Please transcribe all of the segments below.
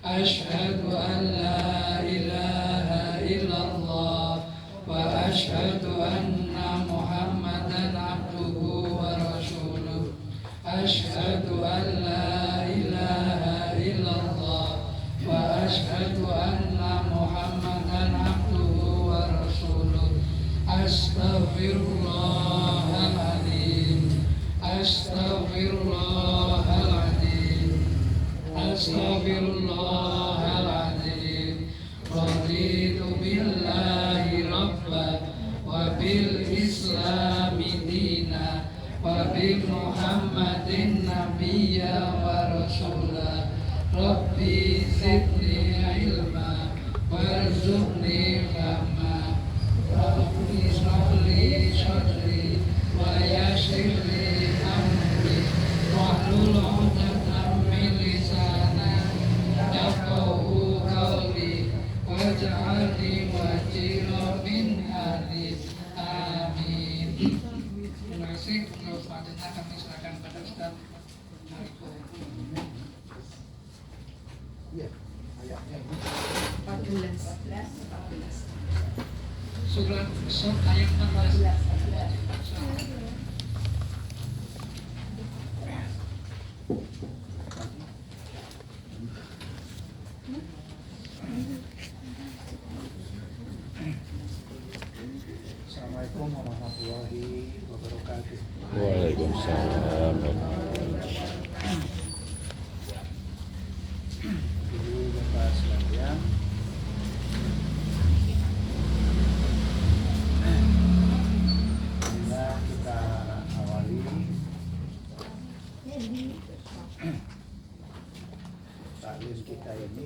أشهد أن لا إله إلا الله وأشهد أن محمدا عبده ورسوله أشهد أن لا إله إلا الله وأشهد أن محمدا عبده ورسوله أستغفر الله العظيم أستغفر الله العظيم أستغفر الله العظيم رضيت بالله ربا وبالإسلام دينا وبمحمد نبيا ورسولا ربي زدني علما وارزقني فهما ربي اشرح لي صدري ويسر لي أمري واحلل عقدة من لساني يفقهوا قولي واجعلني وزيرا من أهلي آمين. Terima kasih. Untuk selanjutnya kami silakan pada Ustaz. Iya, ayatnya 14. Surat ayat 14. Assalamualaikum warahmatullahi wabarakatuh. Waalaikumsalam. Ibu bapak sekalian, marilah kita awali taklim kita ini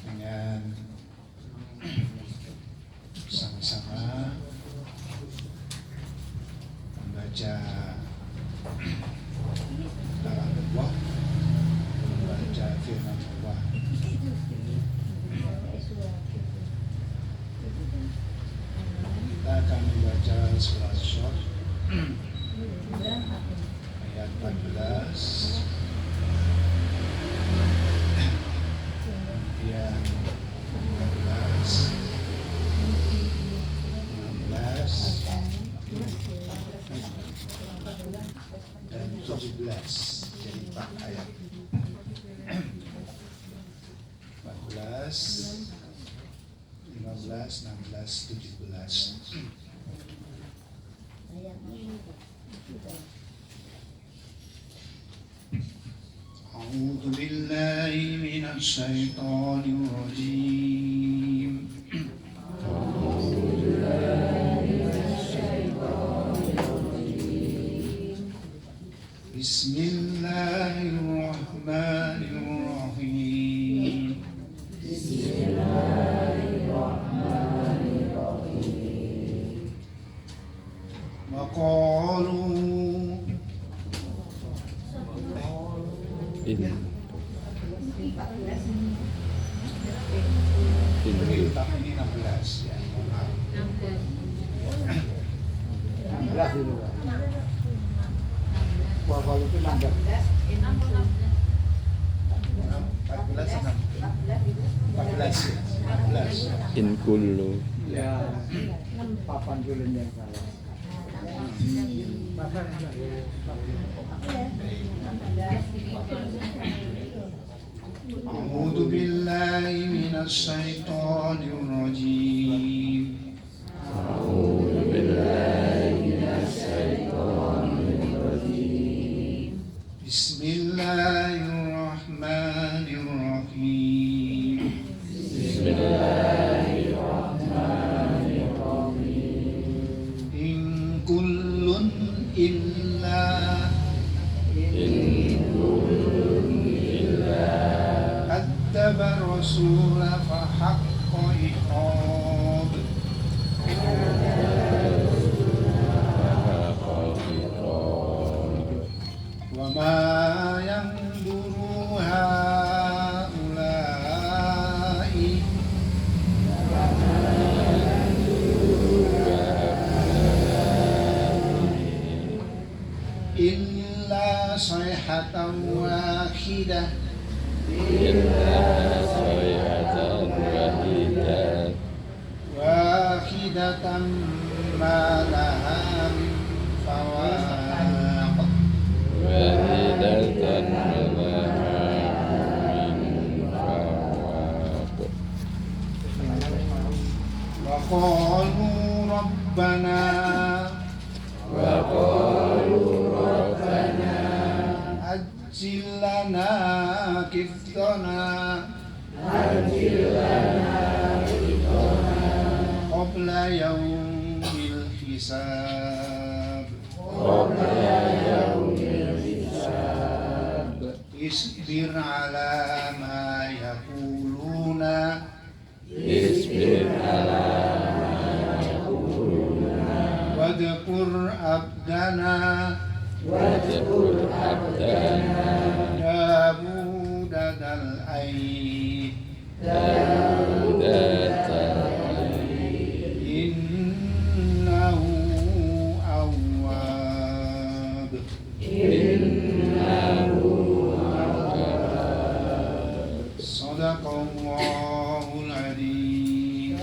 dengan sama-sama membaca kalam Allah, membaca firman Allah. Kita akan membaca surat Syur ayat 14, kemudian 15, 16 dan 17. Jadi 4 ayat. 14, 15, 16, 17. أعوذ بالله من الشيطان الرجيم. بسم الله الرحمن الرحيم. وقالوا In tapi ini 16 ya. Mohon maaf. 16 dulu. Wabal itu 16. 14 ya. 14. in kullu Ya, papan dulu yang salah. أعوذ بالله من الشيطان الرجيم. أعوذ بالله من الشيطان الرجيم بسم الله الرحمن الرحيم. بسم الله الرحمن الرحيم إن كل إلا إن كل إلا كذب الرسول فحق عقاب. فحق الخطاب وما ينظر هؤلاء إلا صيحة واحدة إلا صيحة واحدة ما لها من فواق واحدة لها من فواق وقالوا ربنا وقالوا ربنا عجل لنا كفتنا قبل يوم الحساب قبل يوم الحساب اصبر على ما يقولون اصبر على واذكر عبدنا واذكر عبدنا داود ذا الأيد داود إنه أواب صدق الله العظيم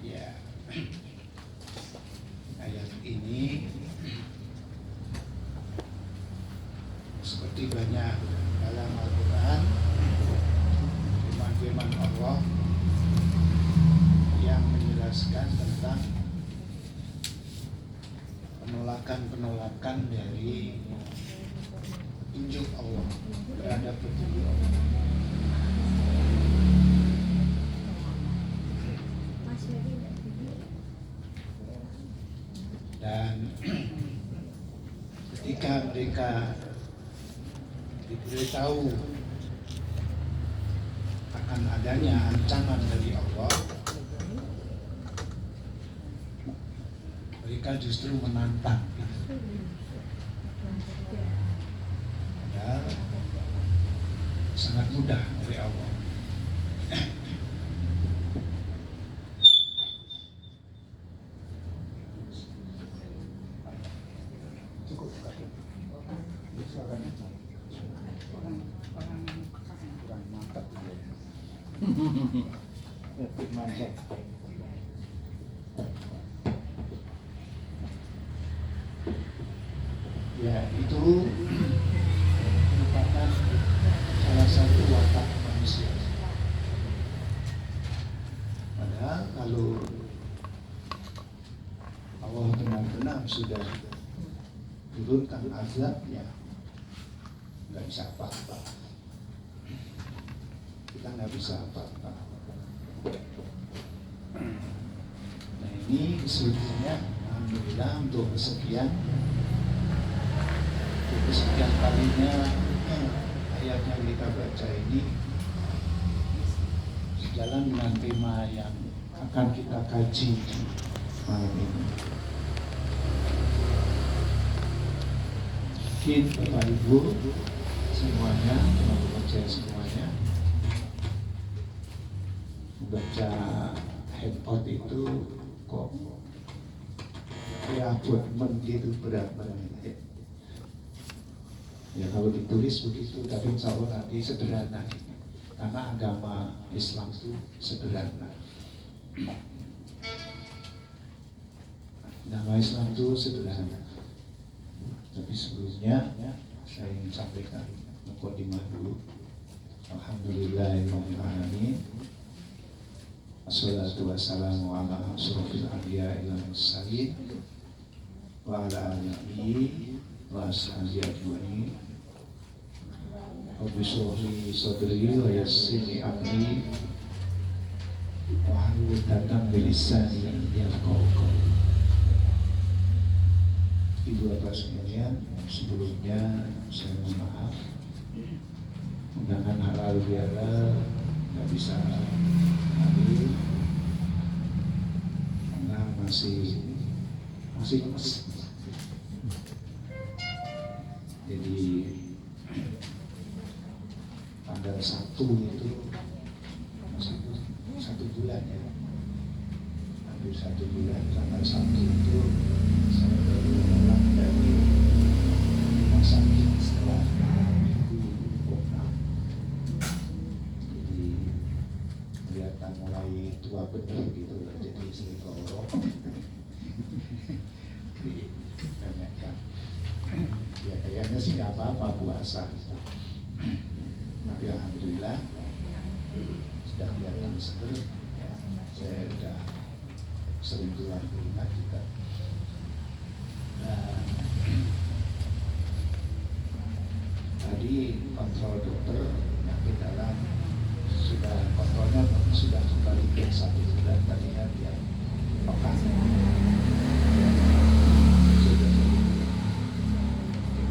Ya, ayat ini seperti banyak dalam Al-Quran firman-firman Allah yang menjelaskan tentang penolakan-penolakan dari injuk Allah terhadap petunjuk Allah. Dan ketika mereka diberitahu akan adanya ancaman dari Allah, mereka justru menantang. Padahal sangat mudah dari Allah. Cukup. Kurang mantap. Mantap. Ya, itu merupakan salah satu watak manusia. Padahal kalau Allah benar-benar sudah turunkan azabnya, nggak bisa apa-apa. Kita nggak bisa apa-apa. Nah, ini sebetulnya alhamdulillah untuk kesekian kalinya ayat yang kita baca ini sejalan dengan tema yang akan kita kaji malam ini. Mungkin Bapak Ibu semuanya, teman-teman percaya semuanya, membaca handphone itu kok ya buat begitu berat banget. Ya kalau ditulis begitu, tapi insya Allah nanti sederhana, karena agama Islam itu sederhana. Agama Islam itu sederhana. Tapi sebelumnya saya ingin sampaikan mukadimah dulu. Alhamdulillahirrahmanirrahim. Assalatu wassalamu ala asyrofil anbiya'i wal mursalin wa ala alihi wa ashabihi ajma'in. Rabbi shrah sadri wa yassir li amri wa hlul 'uqdatam min lisani yafqahu qawli. Ibu bapak sekalian, sebelumnya saya mohon maaf undangan halal bihalal nggak bisa hadir karena masih lemas. Jadi tanggal 1 itu masih 1 bulan ya, hampir 1 bulan tanggal 1 itu saya baru pulang dari rumah sakit setelah minggu operasi. Jadi kelihatan mulai tua benar gitu, jadi sering lorok. Kan. Ya kayaknya sih nggak apa-apa puasa. Tapi alhamdulillah sudah kelihatan seger. Ya, saya sudah sering keluar rumah juga. Tadi kontrol dokter penyakit dalam sudah kontrolnya sudah kembali ke 1 bulan tadinya dia pekan.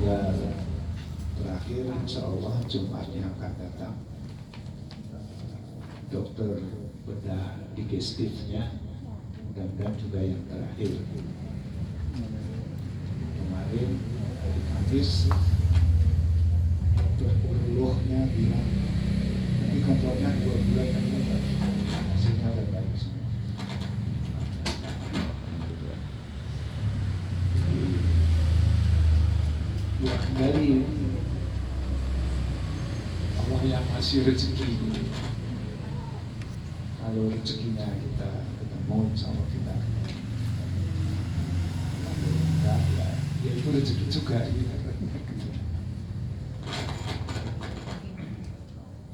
Ya, terakhir insya Allah Jumat yang akan datang dokter bedah digestifnya, mudah-mudahan juga yang terakhir. Kemarin hari Kamis dokter urologinya bilang di kontrolnya 2 bulan hasilnya udah baik semua. Ya kembali Allah yang ngasih rezeki. Kalau rezekinya kita ketemu sama kita, ya itu rezeki juga.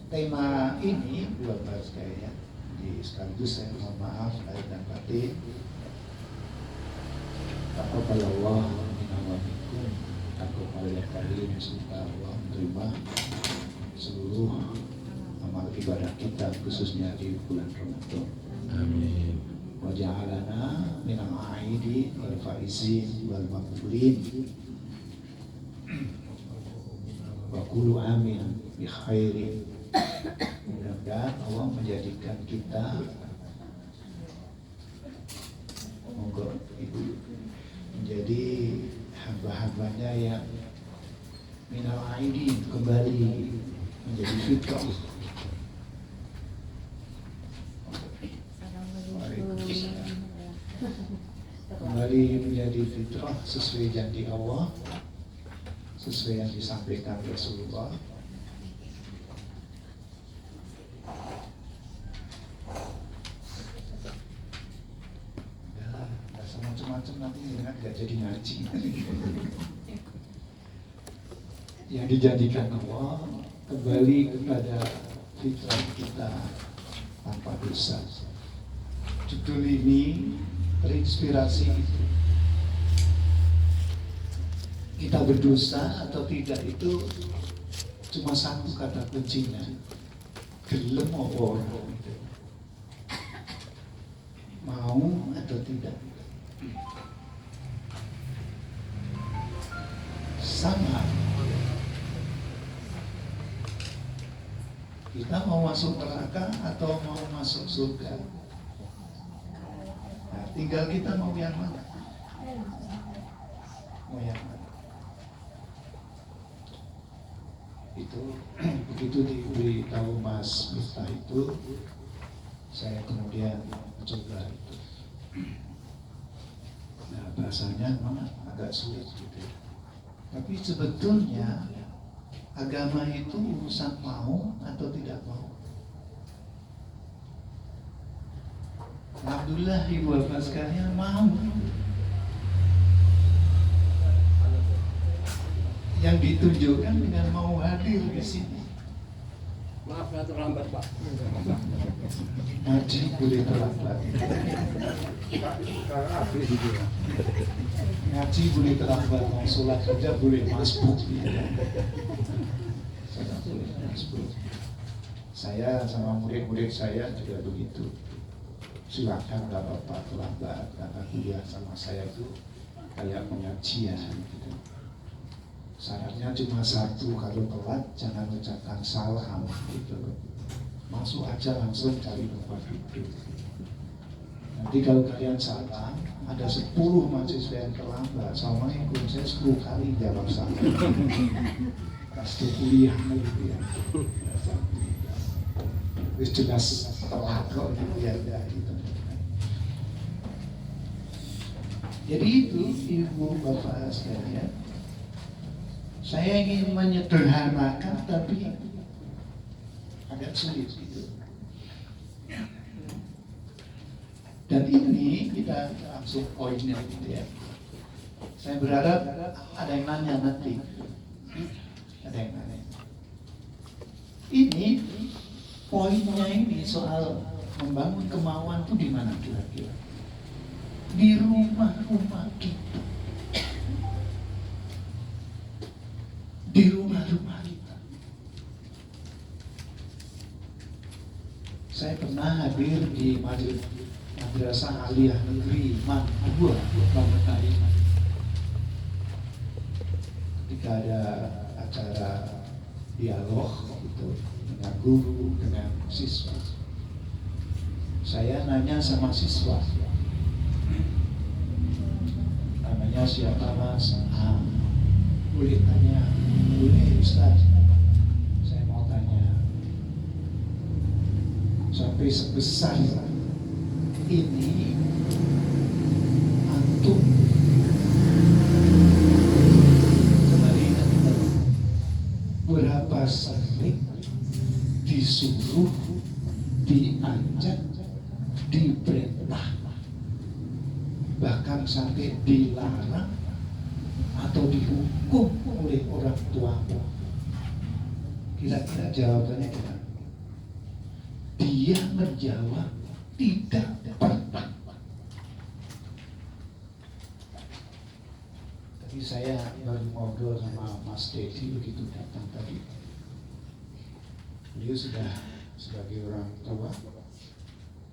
Tema ini buat bahas kayaknya di sekaligus saya mohon maaf lahir dan batin. Taqabbalallah minna wa minkum. Taqabbalallah karim, semoga Allah menerima seluruh amal ibadah kita khususnya di bulan Ramadan. Amin. Wa ja'alana minal aidi wal faizin wal maqbulin. Wa qulu amin bi khairin. Mudah-mudahan Allah menjadikan kita, monggo Ibu, menjadi hamba-hambanya yang minal aidin, kembali menjadi fitrah. Kembali menjadi fitrah sesuai janji Allah, sesuai yang disampaikan Rasulullah. Macam-macam nanti dengan gak jadi ngaji. Yang dijanjikan Allah kembali kepada fitrah kita tanpa dosa. Judul ini terinspirasi kita berdosa atau tidak itu cuma satu kata kuncinya, gelem apa ora, mau atau tidak. Sama, kita mau masuk neraka atau mau masuk surga. Nah, tinggal kita mau yang mana? Mau yang mana? Itu begitu diberitahu Mas Miftah itu, saya kemudian mencoba itu. Nah, bahasanya memang agak sulit gitu. Tapi sebetulnya agama itu urusan mau atau tidak mau. Alhamdulillah ibu bapak sekalian mau. Yang ditunjukkan dengan mau hadir di sini. Maaf ya terlambat Pak. Ngaji boleh terlambat. Ngaji boleh terlambat, mau sholat saja boleh masbuk. Saya sama murid-murid saya juga begitu. Silakan nggak apa-apa terlambat, karena kuliah sama saya itu kayak pengajian gitu. Syaratnya cuma satu, kalau telat jangan ucapkan salam gitu. Masuk aja langsung cari tempat duduk. Nanti kalau kalian salam, ada 10 mahasiswa yang terlambat, Assalamualaikum, saya 10 kali jawab salam. Pasti kuliah gitu ya. Wis jelas telat kok gitu ya gitu. Jadi itu ibu bapak sekalian, saya ingin menyederhanakan tapi agak sulit gitu. Dan ini kita langsung poinnya gitu ya. Saya berharap ada yang nanya nanti. Ada yang nanya. Ini poinnya ini soal membangun kemauan itu di mana kira-kira? Di rumah-rumah kita. Di rumah-rumah kita. Saya pernah hadir di Madrasah Aliyah Negeri Mandua, Bangkai. Ketika ada acara dialog itu dengan guru, dengan siswa, saya nanya sama siswa, namanya siapa Mas? Boleh tanya? Boleh Ustaz. Saya mau tanya, sampai sebesar ini antum berapa sering disuruh, diajak, diperintah, bahkan sampai dilarang atau dihukum oleh orang tuamu? Kira-kira jawabannya kita? Dia menjawab tidak pernah. Tapi saya baru ngobrol sama Mas Dedi begitu datang tadi. Beliau sudah sebagai orang tua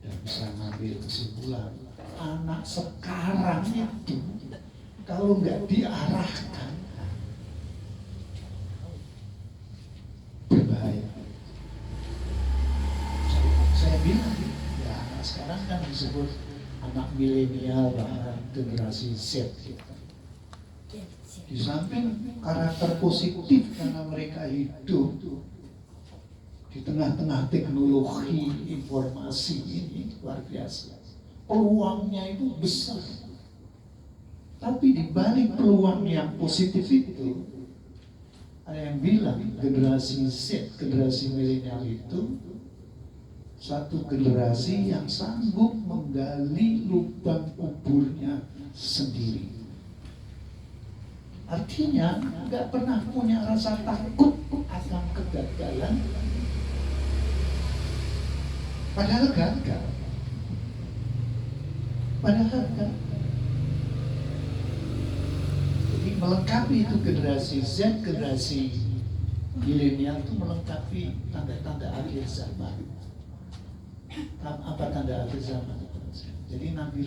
dan bisa ngambil kesimpulan, anak sekarang itu kalau nggak diarahkan berbahaya. Saya bilang, ya anak sekarang kan disebut anak milenial, bahkan generasi Z. Di samping karakter positif karena mereka hidup di tengah-tengah teknologi informasi ini luar biasa, peluangnya itu besar. Tapi di balik peluang yang positif itu, ada yang bilang generasi Z, generasi milenial itu satu generasi yang sanggup menggali lubang kuburnya sendiri. Artinya nggak pernah punya rasa takut akan kegagalan, padahal gagal. Jadi melengkapi itu generasi Z, generasi milenial itu melengkapi tanda-tanda akhir zaman. Apa tanda akhir zaman? Jadi Nabi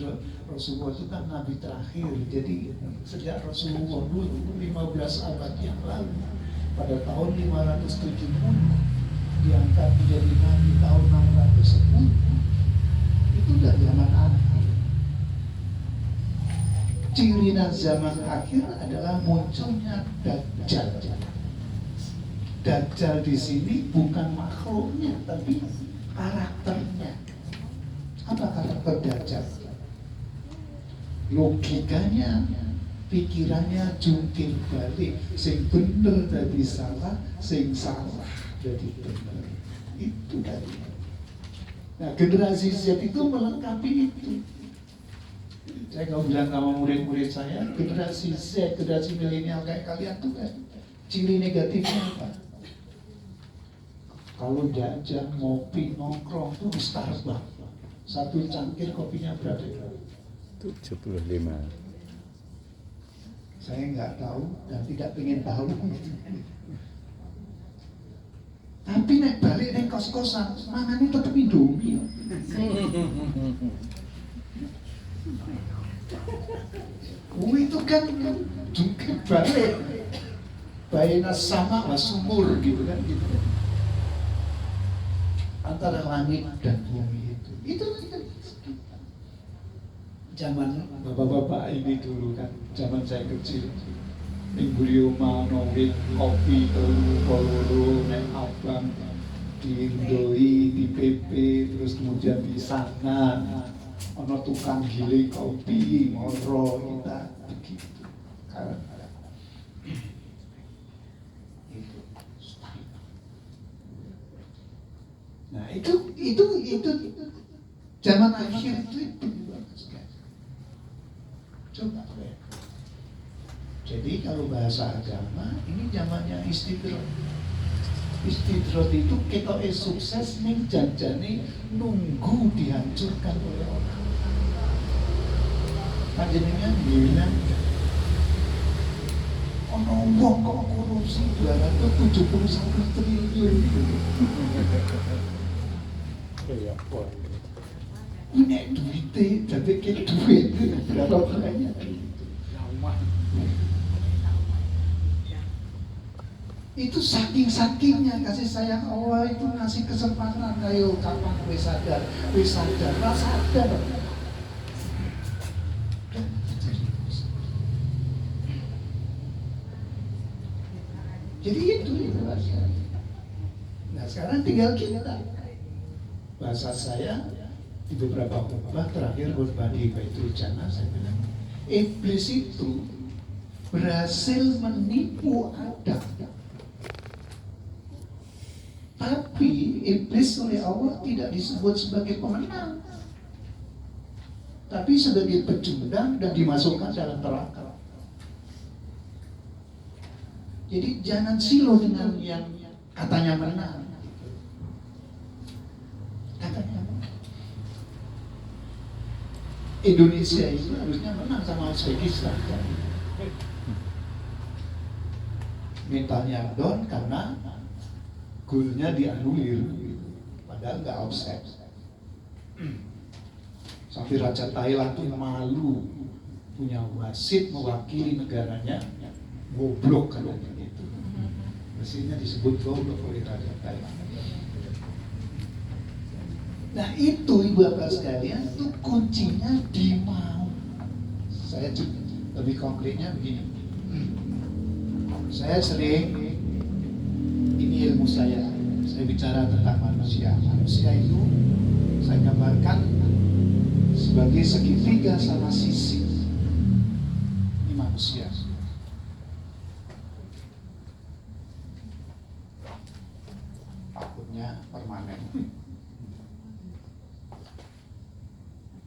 Rasulullah itu kan Nabi terakhir. Jadi sejak Rasulullah dulu 15 abad yang lalu, pada tahun 570 diangkat menjadi Nabi tahun 610, itu udah zaman akhir. Ciri zaman akhir adalah munculnya Dajjal. Dajjal di sini bukan makhluknya, tapi karakternya. Apa karakter Dajjal? Logikanya, pikirannya jungkir balik, sing bener jadi salah, sing salah jadi bener. Itu tadi. Nah, generasi Z itu melengkapi itu. Saya kalau bilang sama murid-murid saya, generasi Z, generasi milenial kayak kalian tuh kan, ciri negatifnya apa? Kalau jajan, ngopi, nongkrong tuh di Starbucks. Satu cangkir kopinya berapa? 75. Saya nggak tahu dan tidak ingin tahu. Tapi nek balik nek kos-kosan, mangan itu tetap Indomie. Itu kan jungkir balik. Baina sama wasumur gitu kan gitu. Antara langit dan bumi itu kan zaman bapak-bapak ini dulu kan, zaman saya kecil. Minggu Rioma, nongin, kopi, telu, koloro, nek abang, di Indoi, di PP, terus kemudian di sana, ono tukang giling kopi, moro kita begitu. Karena itu. Nah itu zaman akhir itu coba ya. Jadi kalau bahasa agama ini zamannya istidrot. Istidrot itu ketoke sukses ning janjane nunggu dihancurkan oleh orang. Panjenengan bilang ono wong kok korupsi 271 triliun. Iya, wah. Ini duitnya, jadi kayak duit berapa banyak? Itu saking-sakingnya kasih sayang Allah itu ngasih kesempatan. Ayo kapan wis sadar, lah sadar. Jadi itu bahasa. Nah sekarang tinggal kita. Bahasa saya di beberapa khutbah terakhir khutbah di Baitul Jannah saya bilang iblis itu berhasil menipu Adam. Tapi iblis oleh Allah tidak disebut sebagai pemenang, tapi sebagai pecundang dan dimasukkan dalam neraka. Jadi jangan silau dengan yang katanya menang. Katanya menang. Indonesia itu harusnya menang sama Uzbekistan. Mentalnya down karena golnya dianulir, padahal nggak offset. Sampai Raja Thailand tuh malu punya wasit mewakili negaranya, goblok kalau begitu. Mestinya disebut goblok oleh Raja Thailand. Nah itu ibu bapak sekalian, itu kuncinya di mau. Saya lebih konkretnya begini. Saya sering, ini ilmu saya bicara tentang manusia. Manusia itu saya gambarkan sebagai segitiga sama sisi. Ini manusia. Takutnya permanen.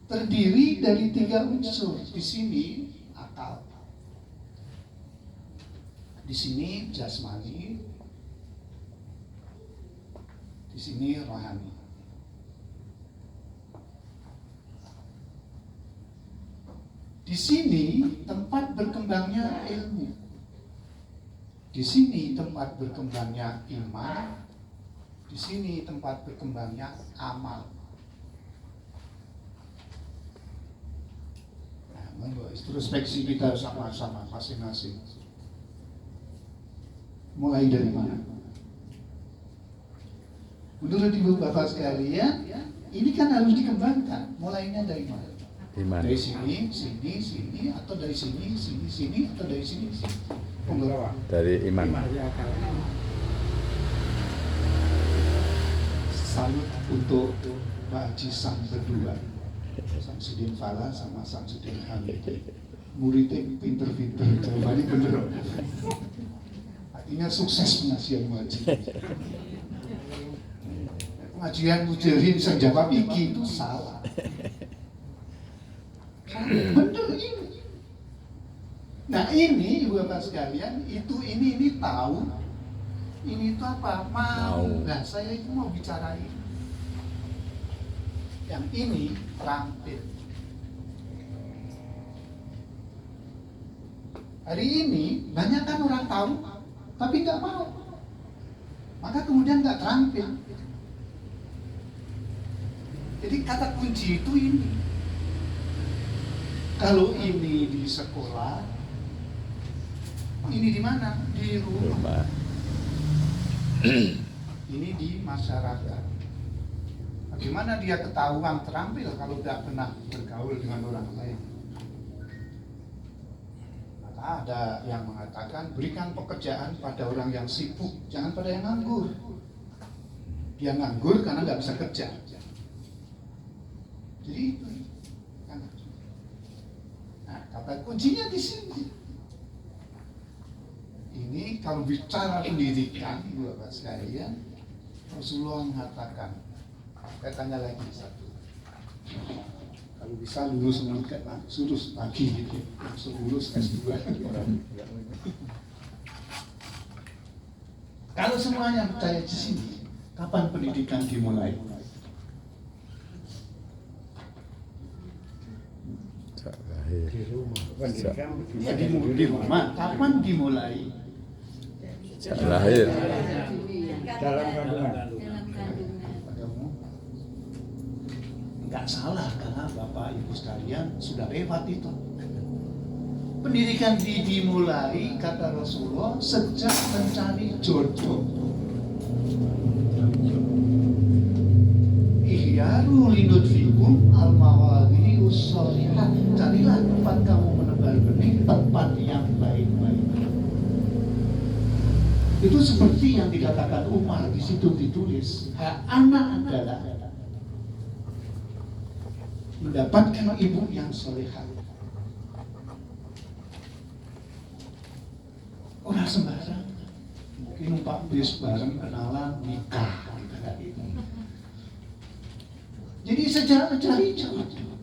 Terdiri dari 3 unsur. Di sini akal, di sini jasmani, di sini rohani. Di sini tempat berkembangnya ilmu. Di sini tempat berkembangnya iman. Di sini tempat berkembangnya amal. Nah, introspeksi kita sama-sama masing-masing. Mulai dari mana? Menurut ibu bapak sekalian, ini kan harus dikembangkan. Mulainya dari mana? Iman. Dari sini, atau dari sini, atau dari sini. Dari iman. Salut untuk Pak Haji Sam berdua, Samsudin Fala sama Samsudin Hamid. Muridnya pinter-pinter, jawabannya bener. Artinya sukses pengajian Haji. Pengajian mujarin saya jawab iki itu salah. Bener ini. Nah ini ibu bapak sekalian, ini tahu, ini itu apa? Mau. Nah saya itu mau bicara ini. Yang ini terampil. Hari ini banyak kan orang tahu, tapi nggak mau. Maka kemudian nggak terampil. Jadi kata kunci itu ini. Kalau ini di sekolah, ini di mana? Di rumah. Ini di masyarakat. Bagaimana dia ketahuan terampil kalau tidak pernah bergaul dengan orang lain? Maka ada yang mengatakan berikan pekerjaan pada orang yang sibuk, jangan pada yang nganggur. Dia nganggur karena nggak bisa kerja. Jadi itu. Kata kuncinya di sini. Ini kalau bicara pendidikan, Bapak sekalian, Rasulullah mengatakan, saya tanya lagi satu. Kalau bisa lulus meningkat, suruh lagi gitu, langsung lulus S2. Kalau semuanya percaya di sini, kapan pendidikan dimulai? Sejak lahir. Ya di rumah. Kapan dimulai? Sejak lahir. Dalam kandungan. Padamu nggak salah karena Bapak Ibu sekalian sudah lewat itu. Pendidikan dimulai kata Rasulullah sejak mencari jodoh. Ihyaru linudfikum al-mawadi ussolihat. Carilah tempat kamu menebar benih, tempat yang baik-baik. Itu seperti yang dikatakan Umar di situ ditulis, hak anak adalah mendapatkan ibu yang solehah. Orang sembarang, mungkin numpak bis bareng kenalan nikah gitu kan itu. Jadi sejak mencari jodoh,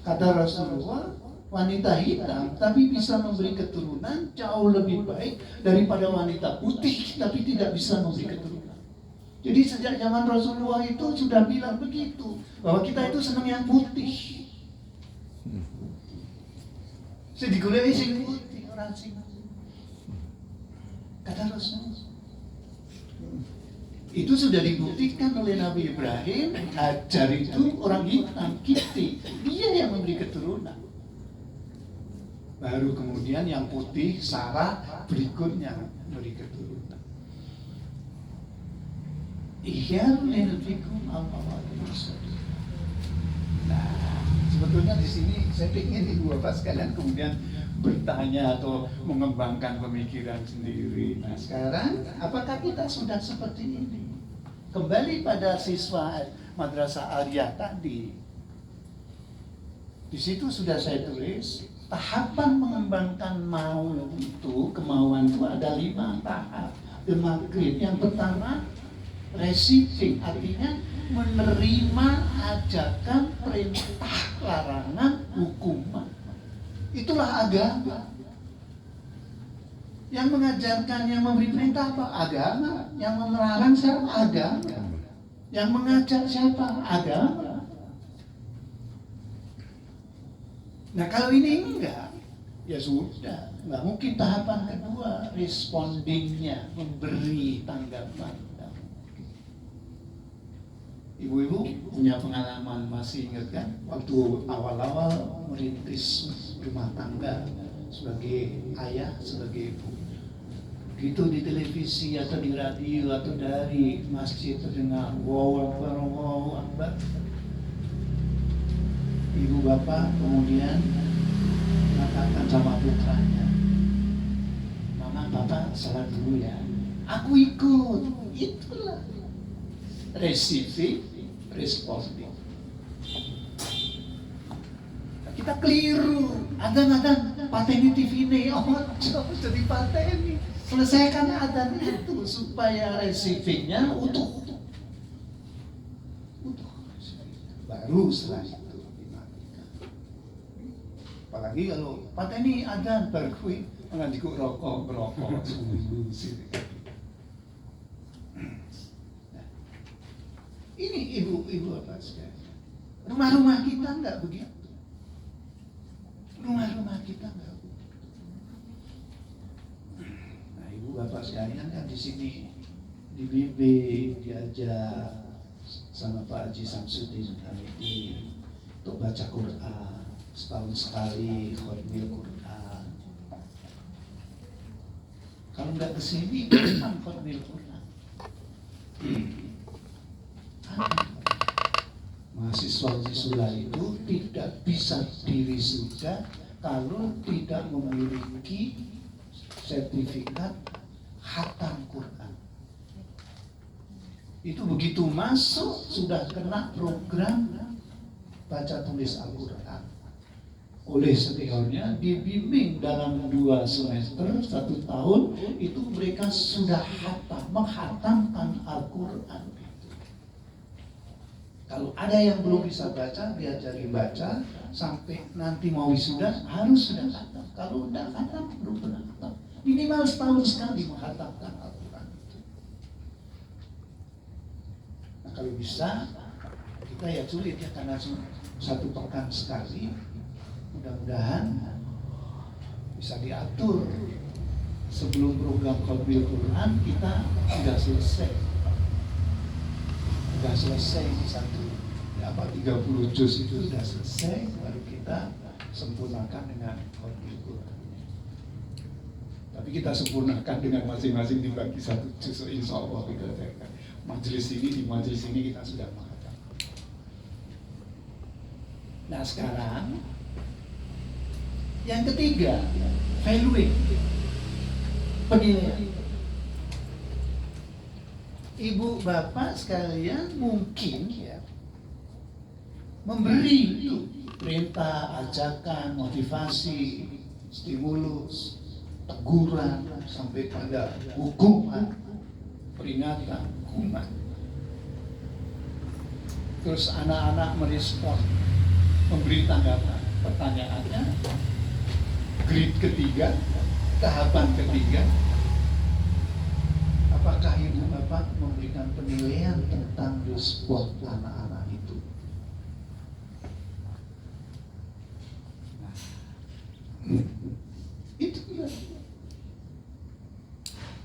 kata Rasulullah, wanita hitam tapi bisa memberi keturunan jauh lebih baik daripada wanita putih tapi tidak bisa memberi keturunan. Jadi sejak zaman Rasulullah itu sudah bilang begitu, bahwa kita itu senang yang putih. Sedih gulai sing putih orang sing. Kata Rasulullah. Itu sudah dibuktikan oleh Nabi Ibrahim. Hajar itu orang hitam, Kipti. Dia yang memberi keturunan. Baru kemudian yang putih, Sarah berikutnya memberi keturunan. Iya, menurutku Nah, sebetulnya di sini saya ingin ibu bapak sekalian kemudian bertanya atau mengembangkan pemikiran sendiri. Nah, sekarang apakah kita sudah seperti ini? Kembali pada siswa Madrasah Aliyah tadi. Di situ sudah saya tulis, tahapan mengembangkan kemauan itu ada 5 tahap. Demagrid yang pertama, receiving, artinya menerima ajakan, perintah, larangan, hukuman. Itulah agama. Yang mengajarkan, yang memberi perintah apa? Agama. Yang melarang siapa? Agama. Yang mengajak siapa? Agama. Nah kalau ini enggak, ya sudah. Nggak mungkin tahapan kedua, respondingnya, memberi tanggapan. Ibu-ibu punya pengalaman, masih ingat kan? Waktu awal-awal merintis rumah tangga sebagai ayah, sebagai ibu. Begitu di televisi atau di radio atau dari masjid terdengar wow akbar, wow akbar. Ibu bapak kemudian mengatakan sama putranya, mama bapak salat dulu ya. Aku ikut. Itulah receiving, responding. Kita keliru. Adan pateni TV ini, jadi pateni. Selesaikan adan itu supaya receivingnya utuh. Baru setelah itu dimatikan. Apalagi kalau pateni adan berkuih, mengajiku rokok. Ini ibu-ibu apa sekalian. Rumah-rumah kita enggak begitu. Rumah-rumah kita enggak begitu. Nah, ibu bapak sekalian kan di sini dibimbing, diajak sama Pak Haji Samsudin Hamidi untuk baca Quran setahun sekali, khatmil Quran. Kalau enggak kesini, kapan khatmil Quran? Mahasiswa-mahasiswa itu tidak bisa diwisuda kalau tidak memiliki sertifikat khatam Quran. Itu begitu masuk sudah kena program baca tulis Al-Quran. oleh seniornya, dibimbing dalam 2 semester, 1 tahun, itu mereka sudah menghatamkan Al-Quran. Kalau ada yang belum bisa baca, diajari baca, sampai nanti mau wisuda, harus sudah khatam. Kalau tidak khatam, belum pernah khatam. Minimal setahun sekali menghatamkan Al-Quran itu. Nah kalau bisa, kita ya sulit ya, karena 1 pekan sekali. Mudah-mudahan bisa diatur sebelum program Khatmil Quran kita sudah selesai. Sudah selesai di 30 juz itu sudah selesai, baru kita sempurnakan dengan Khatmil Quran. Tapi kita sempurnakan dengan masing-masing dibagi 1 juz, insya Allah kita akan. Di majelis ini kita sudah menghafal. Nah sekarang yang ketiga, valuing, penilaian. Ibu bapak sekalian mungkin ya memberi itu perintah, ajakan, motivasi, stimulus, teguran, sampai pada hukuman, peringatan, hukuman. Terus anak-anak merespon, memberi tanggapan. Pertanyaannya, grade ketiga, tahapan ketiga, apakah ibu bapak memberikan penilaian tentang respon anak-anak itu? Nah, itu dia.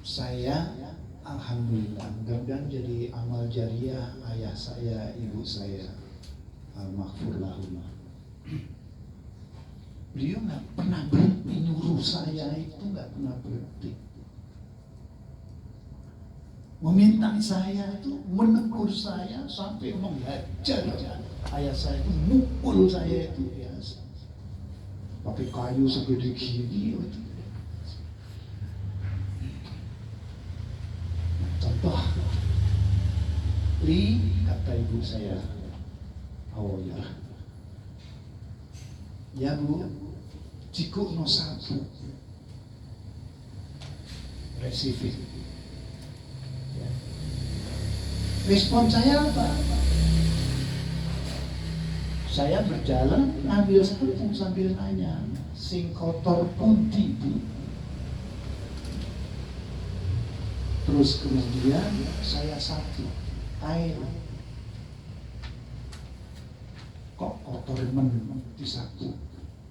Saya alhamdulillah, mudah-mudahan jadi amal jariah ayah saya, ibu saya, al-maghfur lahumah. Beliau nggak pernah berhenti nyuruh saya, itu nggak pernah berhenti. Meminta saya itu, menegur saya, sampai menghajar ayah saya itu, mukul saya itu biasa. Pakai kayu segede gini. Contoh, kata ibu saya, oh ya bu, jika no sabu resifik. Ya. Respon saya apa? Saya berjalan ambil sapu sambil nanya, sing kotor pundi bu. Terus kemudian saya sapu air. Kok kotor disapu?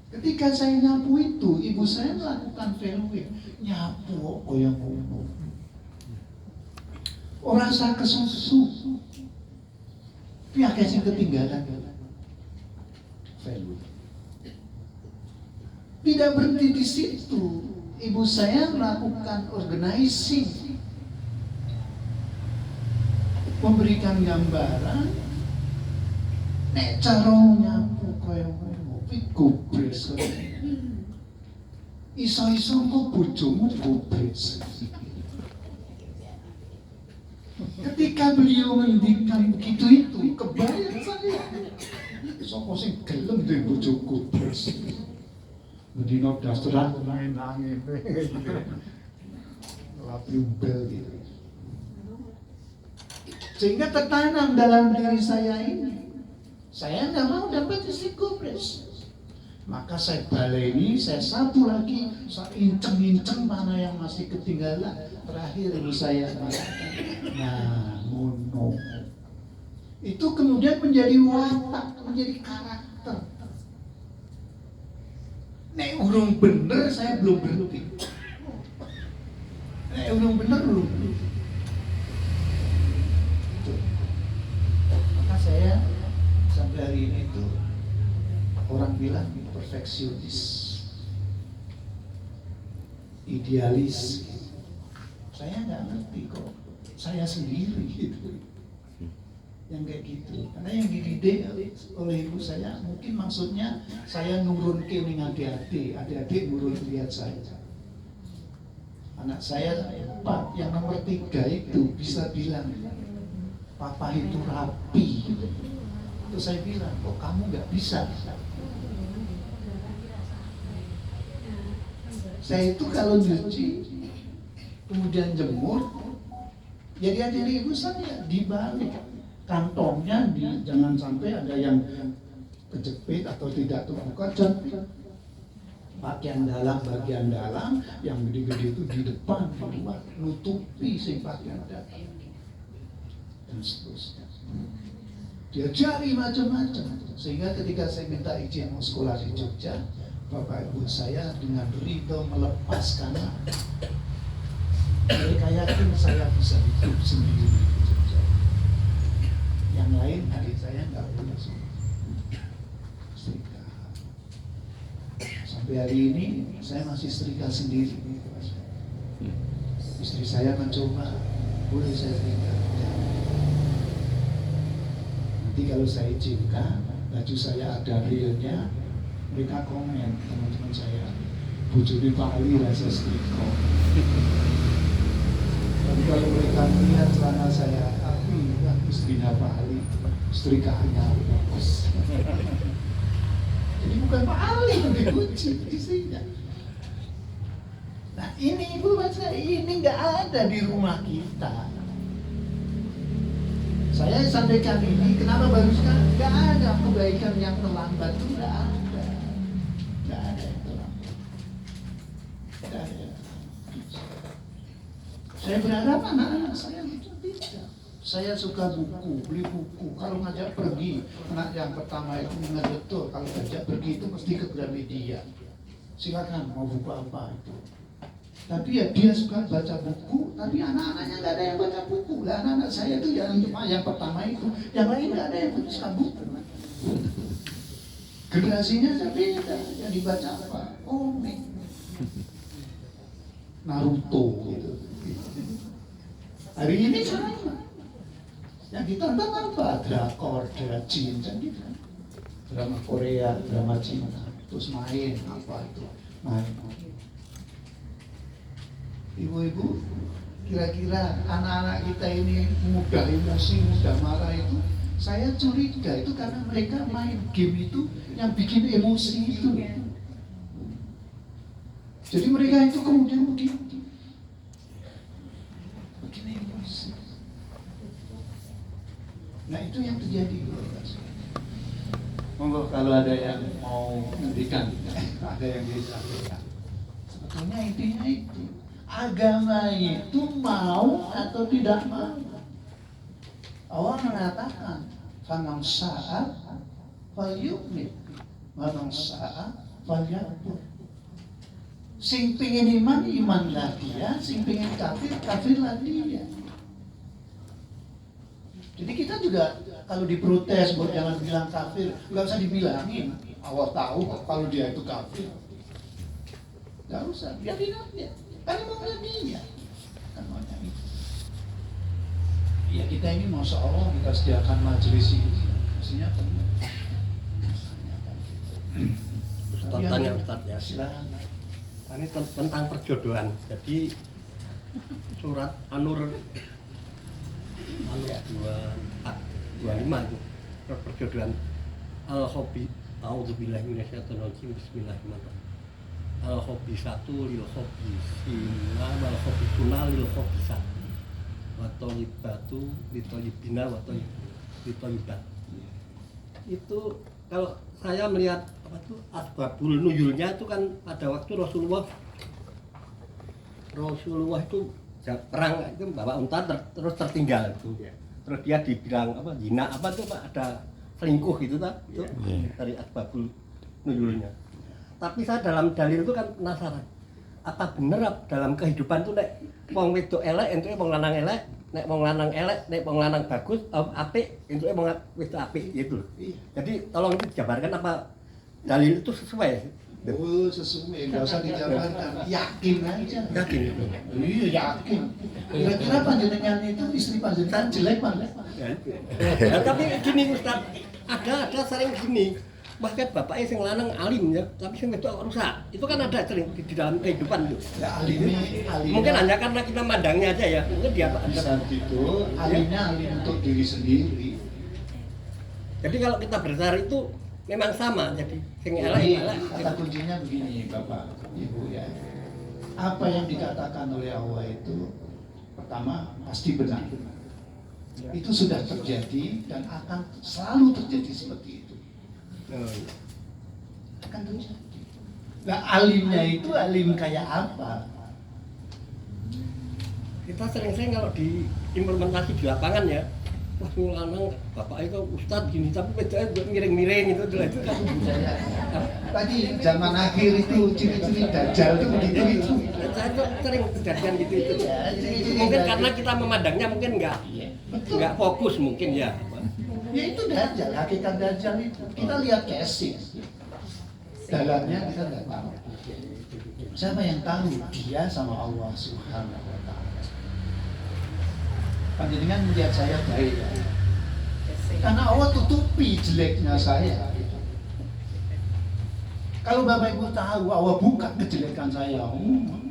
Ketika saya nyapu itu, ibu saya melakukan valuing, nyapu kok yang ngomong. Orang saya kesusu, pihak yang ketinggalan. Valuing. Tidak berhenti di situ, ibu saya melakukan organizing, memberikan gambaran. Nek cara nyapu kaya ngono kuwi gobres. Iso-iso kok bojomu gobres. Ketika beliau mendikan begitu itu, kebayang saya. Sapa sing gelem duwe bojo gobres. Medina dasteran nangin-nangin. Lapi umbel gitu. Sehingga tertanam dalam diri saya ini, saya nggak mau dapat istri gobres. Maka saya baleni, saya sapu lagi, saya inceng-inceng mana yang masih ketinggalan. Terakhir ibu saya mengatakan, nah ngono. Itu kemudian menjadi watak, menjadi karakter. Nek urung bener, saya belum berhenti. Nek urung bener, belum berhenti. Maka saya sampai hari ini tuh orang bilang perfeksionis, idealis. Saya nggak ngerti kok, saya sendiri gitu yang kayak gitu. Karena yang dididik oleh ibu saya mungkin maksudnya saya nurun ke ning adik-adik nurun lihat saya. Anak saya Pak yang nomor 3 itu bisa bilang papa itu rapi. Terus saya bilang, kok kamu nggak bisa? Saya itu kalau nyuci, kemudian jemur, jadi adik ibu saya dibalik kantongnya, jangan sampai ada yang kejepit atau tidak terbuka, bagian dalam yang gede-gede itu di depan, di luar, nutupi si bagian dalam dan seterusnya. Dia cari macam-macam, sehingga ketika saya minta izin mau sekolah di Jogja, Bapak Ibu saya dengan ridho melepaskan. Mereka yakin saya bisa hidup sendiri di Jogja. Yang lain adik saya nggak punya setrika. Sampai hari ini saya masih setrika sendiri. Istri saya mencoba, boleh saya setrika. Nanti kalau saya izinkan, baju saya ada realnya, mereka komen, teman-teman saya, bojone Pak Ali rasa setrika. Dan kalau mereka lihat celana saya, tapi kan istrinya Pak Ali, setrikaannya bagus. Jadi bukan Pak Ali yang dipuji, istrinya. Nah ini ibu baca, ini nggak ada di rumah kita. Saya sampaikan ini, kenapa baru sekarang? Nggak ada kebaikan yang terlambat, itu nggak ada. Nggak ada yang terlambat. Nggak ada. Saya berharap anak-anak saya itu tidak. Saya suka buku, beli buku. Kalau ngajak pergi, anak yang pertama itu ingat betul, kalau ngajak pergi itu mesti ke Gramedia. Silakan mau buku apa itu. Tapi ya dia suka baca buku, tapi anak-anaknya nggak ada yang baca buku. Lah anak-anak saya itu yang cuma yang pertama itu, yang lain nggak ada yang baca buku. Generasinya beda, yang dibaca apa? Komik, Naruto gitu. Hari ini sama. Yang ditonton apa? Drakor, drajin, kan gitu. Drama Korea, drama Cina, terus main apa itu? Main. Ibu-ibu, kira-kira anak-anak kita ini mudah emosi, mudah marah itu, saya curiga itu karena mereka main game itu yang bikin emosi itu. Jadi mereka itu kemudian bikin emosi. Nah itu yang terjadi. Monggo kalau ada yang mau mendikan, ada yang disampaikan. Sebetulnya intinya itu. Agama itu mau atau tidak mau. Allah mengatakan, "Faman syaa falyu'min, wa man syaa falyakfur." Sing pengin iman, imanlah dia, sing pengin kafir, kafirlah dia. Jadi kita juga kalau diprotes buat jangan bilang kafir, nggak usah dibilangin. Allah tahu kalau dia itu kafir. Nggak usah, biarin aja. Kan maunya dia, kan maunya itu. Ya kita ini Masya Allah kita sediakan majelis ini, maksudnya kan. Ustaz tanya Ustaz ya. Silakan. Ini tentang perjodohan. Jadi surat An-Nur 25 itu surat perjodohan. Al-Khobi, a'udzubillahi minasyaitonir rajim, bismillahirrahmanirrahim. Al-khobisatu lil khobisina wal khobisuna lil khobisat wa thayyibatu li thayyibina wa thayyibat. Itu kalau saya melihat apa tuh asbabul nuzulnya itu kan pada waktu Rasulullah itu perang itu bawa unta terus tertinggal itu. Terus dia dibilang apa zina apa tuh Pak, ada selingkuh gitu tak? Itu dari asbabul nuzulnya. Tapi saya dalam dalil itu kan penasaran, apa bener dalam kehidupan tuh nek wong wedok elek entuke wong lanang elek, nek wong lanang elek nek wong lanang bagus apik entuke wong wedok apik gitu. Jadi tolong dijabarkan apa dalil itu sesuai. Oh sesuai, nggak usah dijabarkan, yakin aja. Yakin. Iya yakin. Kira-kira panjenengan itu istri panjenengan jelek banget. Ya, tapi gini Ustaz, ada sering gini. Bahkan bapaknya sing lanang alim ya, tapi sing wedok rusak. Itu kan ada sering di dalam kehidupan itu. Ya alimnya Mungkin hanya karena kita mandangnya aja ya. Mungkin dia bisa gitu, alimnya alim untuk diri sendiri. Jadi kalau kita besar itu memang sama. Jadi sing elek Kata kuncinya begini Bapak, Ibu ya. apa yang dikatakan oleh Allah itu pertama pasti benar. Itu sudah terjadi dan akan selalu terjadi seperti itu. Akan terjadi. Nah, alimnya itu alim kayak apa? Kita sering-sering kalau diimplementasi di lapangan ya, wah ini lanang bapak itu ustadz gini, tapi bedanya juga miring-miring itu kan budaya. Tadi zaman akhir itu ciri-ciri dajjal itu begitu itu. Saya tuh sering kejadian gitu itu. Iya, Itu mungkin karena kita memandangnya mungkin nggak fokus mungkin ya. Ya itu dajjal, hakikat dajjal itu. Kita lihat casing. Dalamnya kita nggak tahu. Siapa yang tahu? Dia sama Allah Subhanahu wa Ta'ala. Panjenengan melihat saya baik, karena Allah tutupi jeleknya saya. Kalau Bapak Ibu tahu, Allah buka kejelekan saya,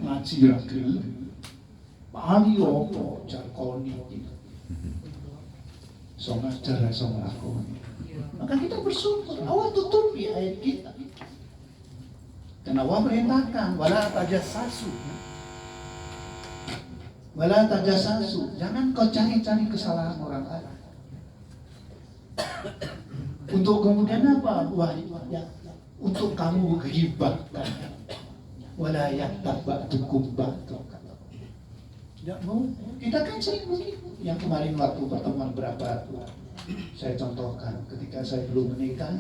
ngaji ragil, pahali opo, jarkoni, so ngajar, so ngelakoni. Maka kita bersyukur, Allah tutupi ayat kita. Dan Allah perintahkan, wala tajassasu. Wala tajassasu, jangan kau cari-cari kesalahan orang lain. Untuk kemudian apa? Ya, untuk kamu ghibah. Wala yaktabatukum ba'du. Tidak mau. Kita kan sering begitu. Yang kemarin waktu pertemuan berapa saya contohkan, ketika saya belum menikah,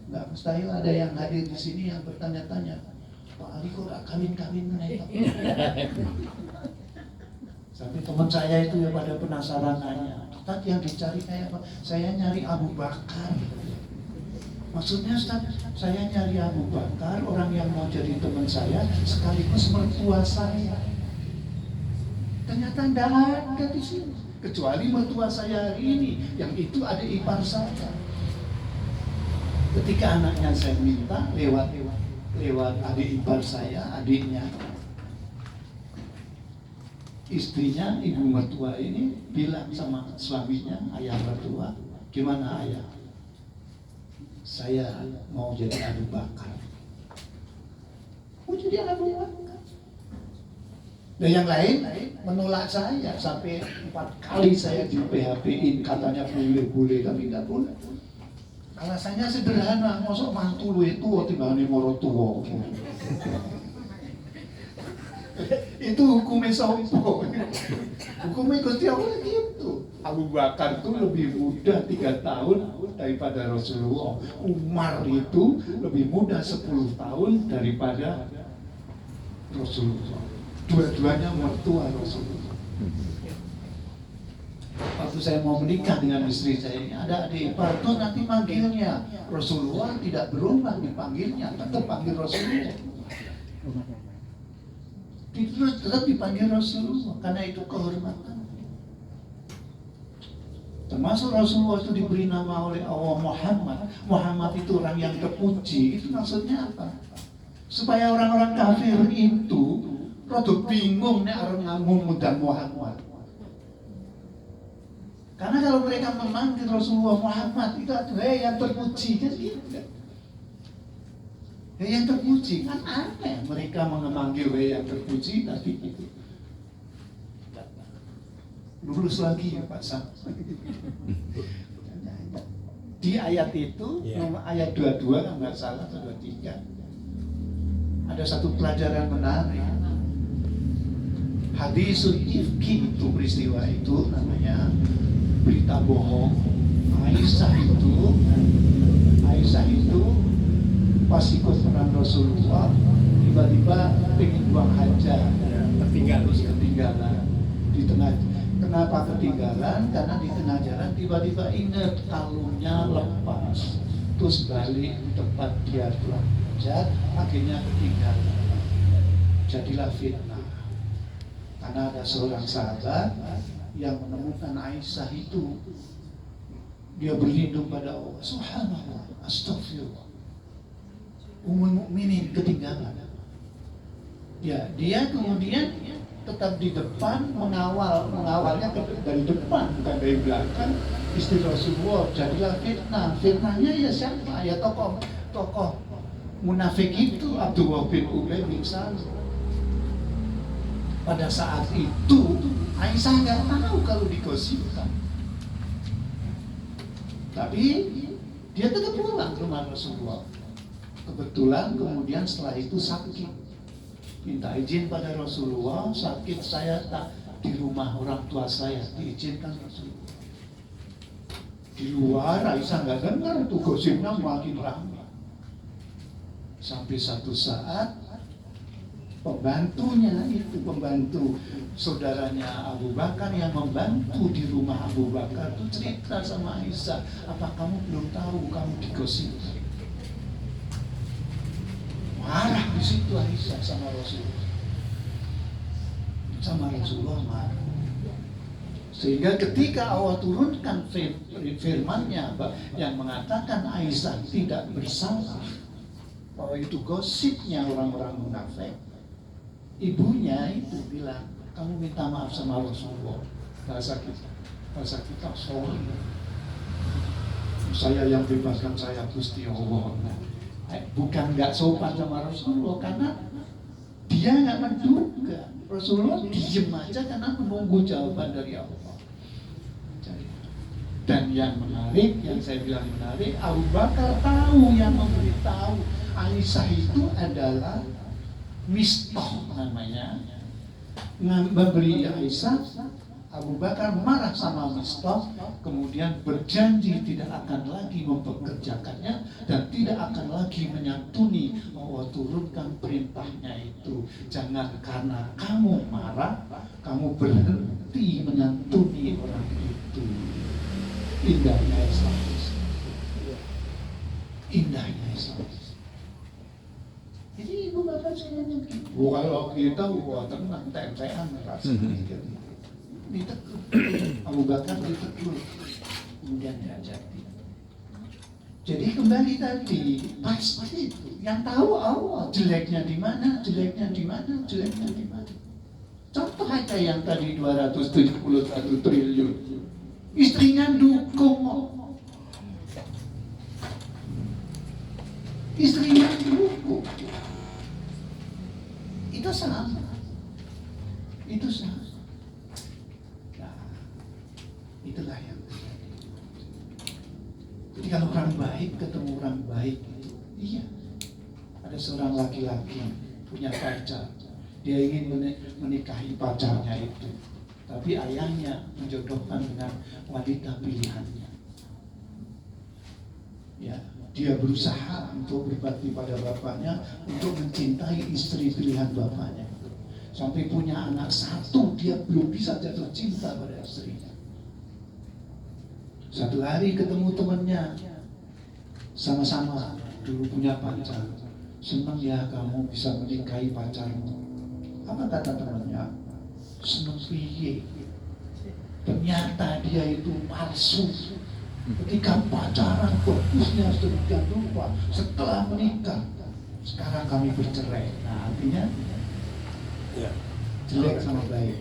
nggak mustahil ada yang hadir di sini yang bertanya-tanya, Pak Ali kok nggak kawin-kawin menikah? Sampai teman saya itu ya pada penasaran nanya, Ustaz yang dicari kayak apa? Saya nyari Abu Bakar. Maksudnya Ustaz, saya nyari Abu Bakar, orang yang mau jadi teman saya, sekaligus mertua saya. Ternyata tidak ada di sini, kecuali mertua saya hari ini, yang itu adik ipar saya. Ketika anaknya saya minta lewat adik ipar saya, adiknya, istrinya, ibu mertua ini bilang sama suaminya, ayah mertua, gimana ayah? Saya mau jadi Abu Bakar. Mau jadi Abu Bakar. Dan yang lain menolak saya sampai 4 kali saya di PHP-in, katanya boleh, tapi tidak boleh. Alasannya sederhana, masuk mantu lu itu tiba-tiba moro tua. Itu hukumnya sopo. Hukumnya Gusti Allah gitu. Abu Bakar itu lebih muda 3 tahun daripada Rasulullah. Umar itu lebih muda 10 tahun daripada Rasulullah. Dua-duanya mertua Rasulullah. Waktu saya mau menikah dengan istri saya ini, ada adik ipar tuh nanti manggilnya Rasulullah, tidak berubah dipanggilnya, tetap panggil Rasulullah. Tetap dipanggil Rasulullah karena itu kehormatan. Termasuk Rasulullah itu diberi nama oleh Allah Muhammad. Muhammad itu orang yang terpuji. Itu maksudnya apa? Supaya orang-orang kafir itu rada bingung nek arep ngomong dan Muhammad. Karena kalau mereka memanggil Rasulullah Muhammad itu hei yang terpuji kan gitu. Hei yang terpuji kan aneh mereka memanggil hei yang terpuji tapi itu. Lulus lagi ya Pak Sam. Di ayat itu, ayat 22 kan nggak salah, 23. Ada satu pelajaran menarik. Hadisul ifki itu peristiwa itu namanya berita bohong. Aisyah itu pas ikut perang Rasulullah tiba-tiba pengen buang hajat, ketinggalan di tengah. Kenapa ketinggalan? Karena di tengah jalan tiba-tiba ingat kalungnya lepas, terus balik tempat dia buang hajat, akhirnya ketinggalan. Jadilah fitnah. Karena ada seorang sahabat yang menemukan Aisyah itu, dia berlindung pada Allah. Subhanallah, astagfirullah. Ummul mukminin ketinggalan. Ya, dia kemudian tetap di depan mengawalnya dari depan bukan dari belakang. Istri Rasulullah jadilah fitnah. Fitnahnya ya siapa? Ya tokoh munafik itu Abdullah bin Ubay bin Salul. Pada saat itu Aisyah nggak tahu kalau digosipkan, tapi dia tetap pulang ke rumah Rasulullah. Kebetulan kemudian setelah itu sakit, minta izin pada Rasulullah, sakit saya tak di rumah orang tua saya, diizinkan Rasulullah. Di luar Aisyah nggak dengar itu gosipnya makin ramai. Sampai satu saat pembantunya itu, pembantu saudaranya Abu Bakar yang membantu di rumah Abu Bakar itu cerita sama Aisyah, apa kamu belum tahu kamu digosipkan? Marah di situ Aisyah sama Rasulullah. Sama Rasulullah marah. Sehingga ketika Allah turunkan firman-Nya yang mengatakan Aisyah tidak bersalah, bahwa itu gosipnya orang-orang munafik, ibunya itu bilang, kamu minta maaf sama Rasulullah. Bahasa kita sorry. Saya yang bebaskan saya Gusti Allah. Bukan nggak sopan sama Rasulullah, karena dia nggak menduga. Rasulullah diem aja karena menunggu jawaban dari Allah. Dan yang menarik, yang saya bilang menarik, Abu Bakar tahu yang memberitahu Aisyah itu adalah Mistah namanya, membeli Aisyah. Abu Bakar marah sama Mistah, kemudian berjanji tidak akan lagi mempekerjakannya dan tidak akan lagi menyantuni. Allah turunkan perintahnya itu, jangan karena kamu marah, kamu berhenti menyantuni orang itu. Indahnya Islam, indahnya Islam. Jadi ibu bapak semuanya gitu. Kalau kita tenang, tentean rasanya. Ditegur, Abu Bakar ditegur, kemudian diajari. Jadi kembali tadi, pasti itu yang tahu Allah, jeleknya di mana, jeleknya di mana, jeleknya di mana. Contoh aja yang tadi 271 triliun, istrinya dukung, istrinya dukung, itu salah, itu salah. Itulah yang terjadi. Jadi kalau orang baik ketemu orang baik, iya. Ada seorang laki-laki punya pacar, dia ingin menikahi pacarnya itu, tapi ayahnya menjodohkan dengan wanita pilihannya. Ya, dia berusaha untuk berbakti pada bapaknya, untuk mencintai istri pilihan bapaknya. Sampai punya anak satu, dia belum bisa jatuh cinta pada istrinya. Satu hari ketemu temannya, sama-sama dulu punya pacar. Senang ya kamu bisa menikahi pacarmu. Apa kata temannya? Senang piye. Ternyata dia itu palsu. Ketika pacaran bagusnya sedemikian rupa, setelah menikah, sekarang kami bercerai. Nah artinya jelek sama baik.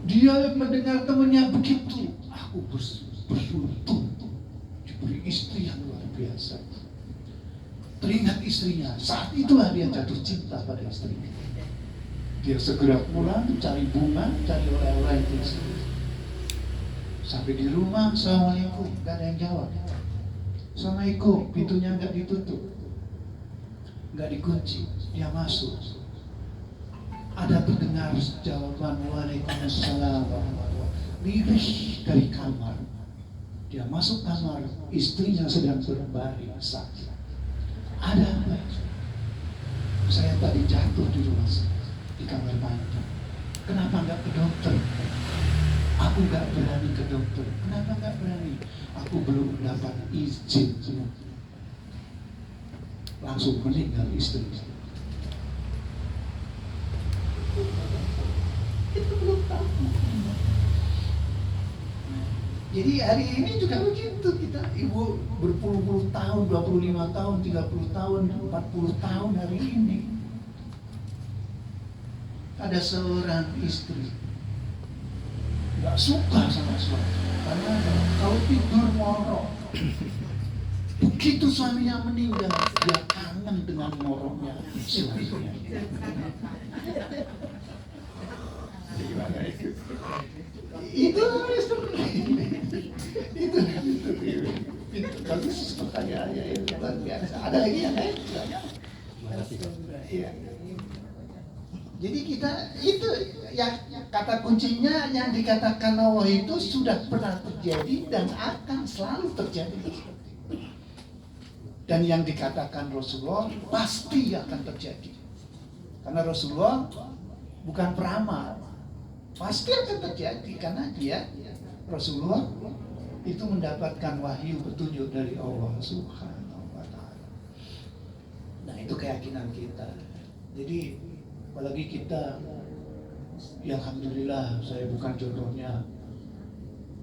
Dia mendengar temannya begitu, aku beruntung diberi istri yang luar biasa. Teringat istrinya, saat itulah dia jatuh cinta pada istrinya. Dia segera pulang, cari bunga, cari oleh-oleh itu istri. Sampai di rumah, Assalamualaikum, gak ada yang jawab. Assalamualaikum, pintunya gak ditutup, gak dikunci, dia masuk. Ada terdengar jawaban Waalaikumsalam. Lirih dari kamar. Dia masuk kamar, istrinya sedang berbaring sakit. Ada apa? Saya tadi jatuh di rumah saya, di kamar mandi. Kenapa nggak ke dokter? Aku nggak berani ke dokter. Kenapa nggak berani? Aku belum dapat izin. Langsung meninggal istri. Itu belum tahu. Jadi hari ini juga begitu, kita ibu berpuluh-puluh tahun, 25 tahun, 30 tahun, 40 tahun hari ini. Ada seorang istri nggak suka sama suami, karena kalau tidur ngorok. Begitu suaminya meninggal, dia kangen dengan ngoroknya suaminya. Gimana itu? Itu Mister. Itu bagus pertanyaannya itu luar biasa. Ada lagi yang lain? Iya. Jadi kita itu yang kata kuncinya yang dikatakan Allah itu sudah pernah terjadi dan akan selalu terjadi. Dan yang dikatakan Rasulullah pasti akan terjadi. Karena Rasulullah bukan peramal, pasti akan terjadi karena dia Rasulullah itu mendapatkan wahyu petunjuk dari Allah Subhanahu wa taala. Nah, itu keyakinan kita. Jadi apalagi kita, ya alhamdulillah saya bukan jodohnya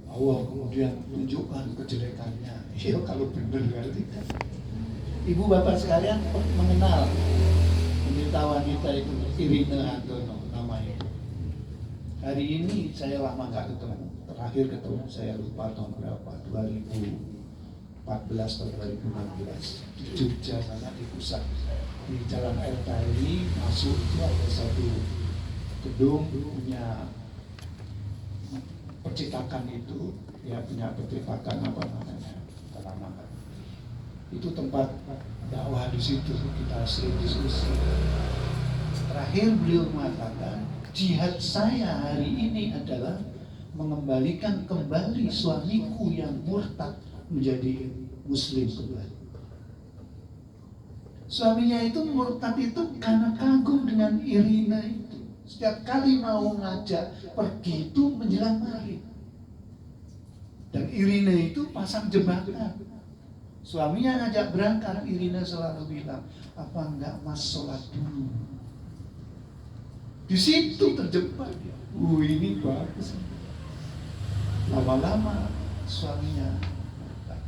Allah kemudian tunjukkan kejelekannya. Ya kalau benar berarti kan. Ibu bapak sekalian mengenal pendeta wanita itu Irina Handono namanya. Hari ini saya lama nggak ketemu. Terakhir ketemu saya lupa tahun berapa, 2014 atau 2016 di Jogja sana di pusat. Di Jalan Air Tali masuk itu ada satu gedung punya percetakan itu, ya punya percetakan apa namanya, Kalamakan. Itu tempat dakwah di situ kita sering diskusi. Terakhir beliau mengatakan jihad saya hari ini adalah mengembalikan kembali suamiku yang murtad menjadi muslim kembali. Suaminya itu murtad itu karena kagum dengan Irina itu. Setiap kali mau ngajak pergi itu menjelang maghrib. Dan Irina itu pasang jebakan. Suaminya ngajak berangkat, Irina selalu bilang, apa enggak mas sholat dulu? Di situ terjebak dia. Ini bagus. Lama-lama suaminya murtad.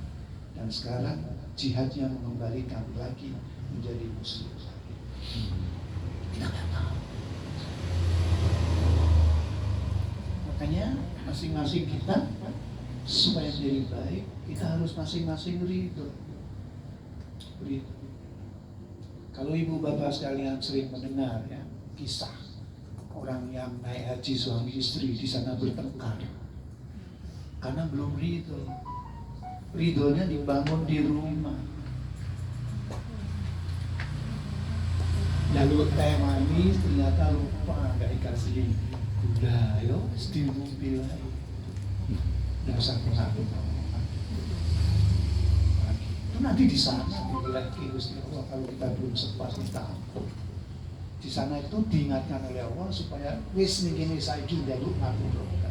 Dan sekarang jihadnya mengembalikan lagi menjadi muslim. Kita nggak tahu. Makanya masing-masing kita supaya jadi baik, kita harus masing-masing ridho. Kalau ibu bapak sekalian sering mendengar ya kisah orang yang naik haji suami istri di sana bertengkar karena belum ridho. Ridhonya dibangun di rumah. Lalu teh manis ternyata lupa nggak dikasih gula, yo di mobil lagi. Dasar pengaruh. Itu nanti di sana dilaki Gusti Allah kalau kita belum sempat kita ampun. Di sana itu diingatkan oleh Allah supaya wis niki saiki njaluk ngapura.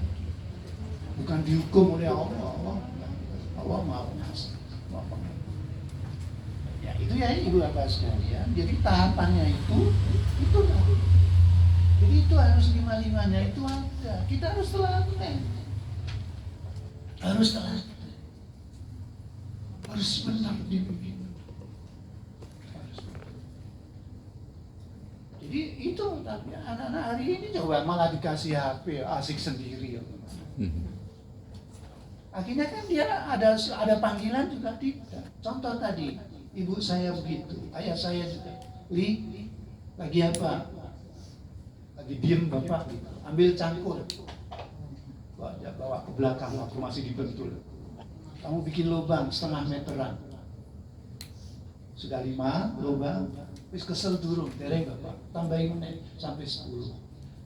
Bukan dihukum oleh Allah. Allah maaf mas. Ya itu ya ibu bapak sekalian. Jadi tahapannya itu lah. Jadi itu harus 5-5-nya itu ada. Kita harus telaten. Harus benar dibikin. Jadi itu tapi anak-anak hari ini coba malah dikasih HP asik sendiri. Akhirnya kan dia ada panggilan juga tidak. Contoh tadi ibu saya begitu, ayah saya juga. Lagi apa? Lagi diem bapak, ambil cangkul. Bawa ke belakang waktu masih dibentul. Kamu bikin lubang 0,5 meteran. Sudah 5 lubang, wis kesel turun, dereng bapak. Tambahin sampai 10.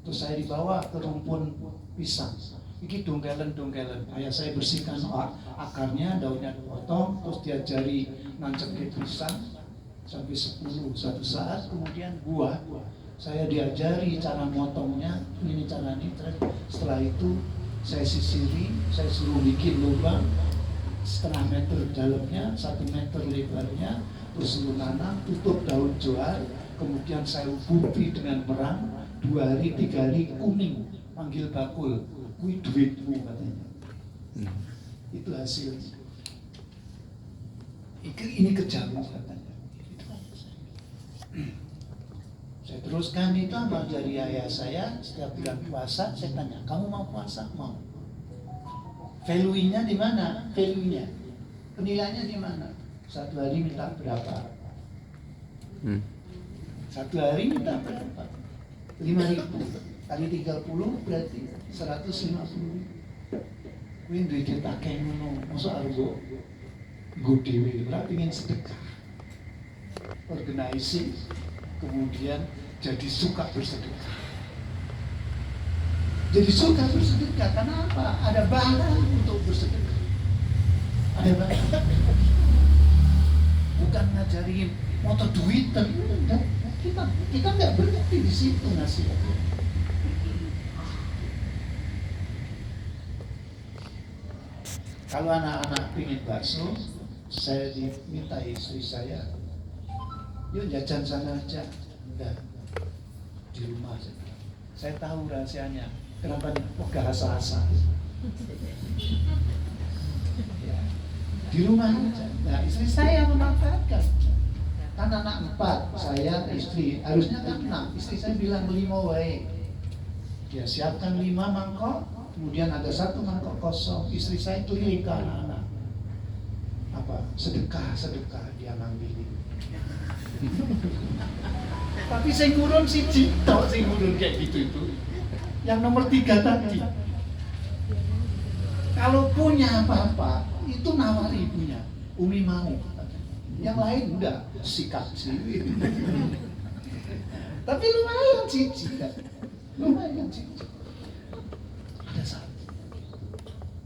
Terus saya dibawa ke rumpun pisang. Iki dongkelen. Ayah saya bersihkan akarnya, daunnya dipotong, terus diajari nancep ke pisang sampai 10. Suatu saat kemudian buah. Saya diajari cara motongnya, ini cara ini. Setelah itu saya sisiri, saya suruh bikin lubang 0,5 meter dalamnya, 1 meter lebarnya, terus suruh nanam, tutup daun johar, kemudian saya ubupi dengan merang, 2 hari 3 hari kuning, panggil bakul, kui duitmu katanya. Itu hasilnya. Ini kejamu katanya. Saya teruskan itu amal dari ayah saya. Setiap bulan puasa saya tanya, kamu mau puasa? Mau. Value-nya di mana? Value-nya, penilaiannya di mana? 1 hari minta berapa? 1 hari minta berapa? 5.000. kali 30 berarti 150. Kuwi duit akeh ngono, mosok arep nggo dhewe ora pengen sedekah. Organisasi kemudian jadi suka bersedekah. Jadi suka bersedekah karena apa? Ada bahan untuk bersedekah. Ada bahan. Bukan ngajarin moto duit tapi kita nggak berhenti di situ ngasih. Kalau anak-anak pingin bakso, saya diminta istri saya, yuk jajan sana aja. Enggak, di rumah aja. Saya tahu rahasianya. Kenapa megah asa-asa? Ya, di rumah aja. Nah, istri saya memanfaatkan. Kan anak 4, saya istri. Harusnya kan 6. Istri saya bilang 5 wae. Dia siapkan 5 mangkok. Kemudian ada 1 mangkok kosong. Istri saya keliling ke anak-anak. Apa? Sedekah dia ngambilin. Tapi saya ngurun si Cito, saya ngurun kayak gitu itu. Yang nomor 3 tadi. Kalau punya apa-apa, itu nawar ibunya. Umi mau. Yang lain enggak, sikat sih. Tapi lumayan cici kan. Lumayan cici.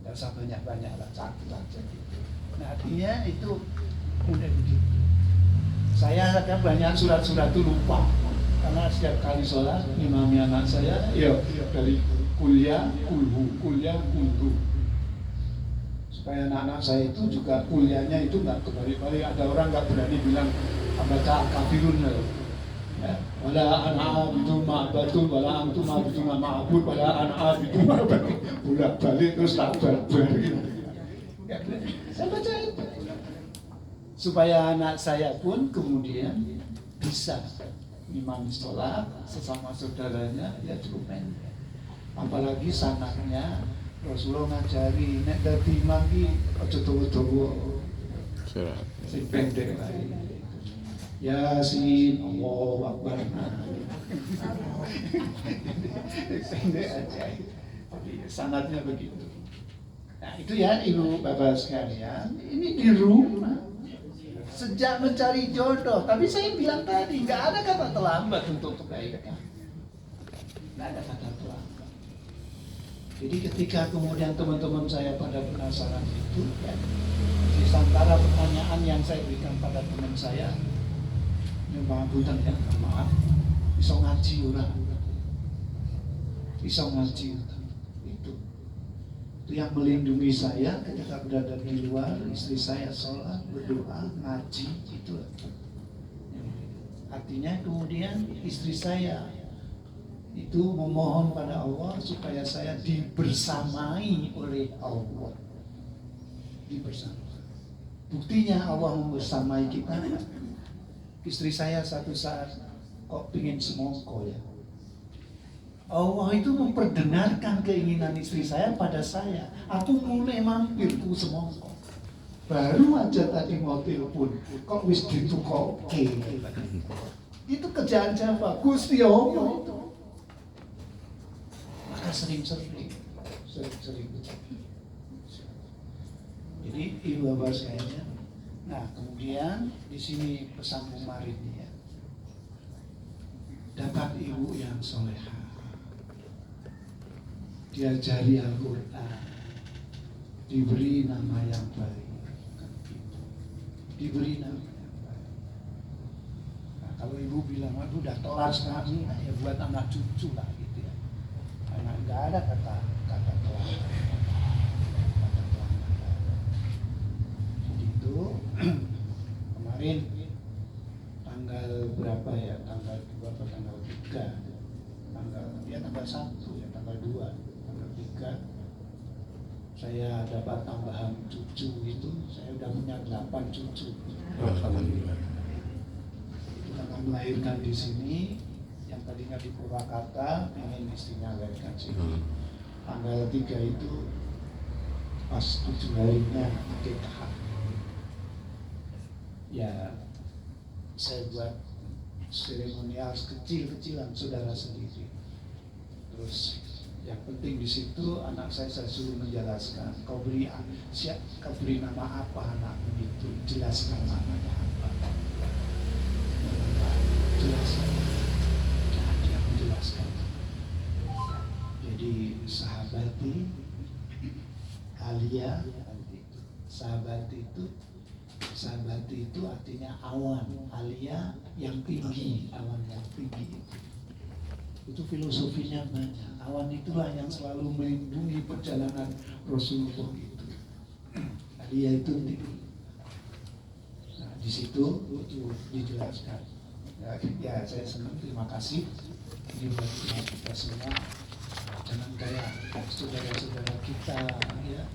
Gak usah banyak-banyak lah, satu aja. Nah artinya itu udah begitu. Saya kadang banyak surat-surat itu lupa. Karena setiap kali sholat, imami anak saya, dari kuliah, kulhu. Supaya anak-anak saya itu juga kuliahnya itu nggak kebalik-balik. Ada orang nggak berani bilang baca kafirun ya. Wala anak itu ma'abatu, wala antum itu ma'abud, wala anak itu ma'abatu. Bolak-balik terus tak barbar gitu. Saya baca itu. Supaya anak saya pun kemudian bisa imam sholat sesama saudaranya, ya cukup pendek. Apalagi sanaknya Rasulullah ngajari nek dadi imam ki aja dawa-dawa. Sing pendek wae. Yasin, Allahu Akbar. Pendek aja. Jadi sanatnya begitu. Nah itu ya ibu bapak sekalian, ini di rumah. Sejak mencari jodoh, tapi saya bilang tadi nggak ada kata terlambat untuk kebaikan. Nggak ada kata terlambat. Jadi ketika kemudian teman-teman saya pada penasaran itu, ya, di antara pertanyaan yang saya berikan pada teman saya, nyumbang ya, maaf, bisa ngaji orang, bisa ngaji itu yang melindungi saya ketika berada di luar. Istri saya sholat, berdoa, ngaji, itu artinya kemudian istri saya itu memohon pada Allah supaya saya dibersamai oleh Allah. Dibersamai. Buktinya Allah membersamai kita. Istri saya satu saat kok pingin semongko ya. Allah itu memperdengarkan keinginan istri saya pada saya. Aku mulai mampir ku semongko. Baru aja tadi mau telepon, kok wis ditukoke. Itu kerjaan siapa? Gusti Allah itu. Maka sering-sering. Jadi ibu bapak sekalian. Nah kemudian di sini pesan kemarin ya. Dapat ibu yang solehah, diajari Al-Quran, diberi nama yang baik, diberi nama yang baik. Nah, kalau ibu bilang, aduh udah telat sekali, nah, ya buat anak cucu lah gitu ya. Karena nggak ada kata telat. Jadi itu kemarin tanggal berapa ya? Tanggal 2 atau tanggal 3? Tanggal 1 ya, tanggal 2, tanggal 3 saya dapat tambahan cucu itu, saya udah punya 8 cucu. Alhamdulillah. Karena melahirkan di sini, yang tadinya di Purwakarta, ingin istrinya melahirkan sini. Tanggal 3 itu pas 7 harinya akikah. Ya, saya buat seremonial kecil-kecilan saudara sendiri. Terus yang penting di situ anak saya suruh menjelaskan, kau beri nama apa anakmu itu, jelaskan namanya apa. Jelaskan. Nah, dia menjelaskan. Jadi sahabati, Alia, sahabati itu artinya awan, Alia yang tinggi, awan yang tinggi itu filosofinya banyak. Awan itulah yang selalu melindungi perjalanan Rasulullah itu. Alia itu tinggi. Nah, di situ itu dijelaskan. Ya, saya senang, terima kasih. Ini buat kita semua. Jangan kayak saudara-saudara kita ya,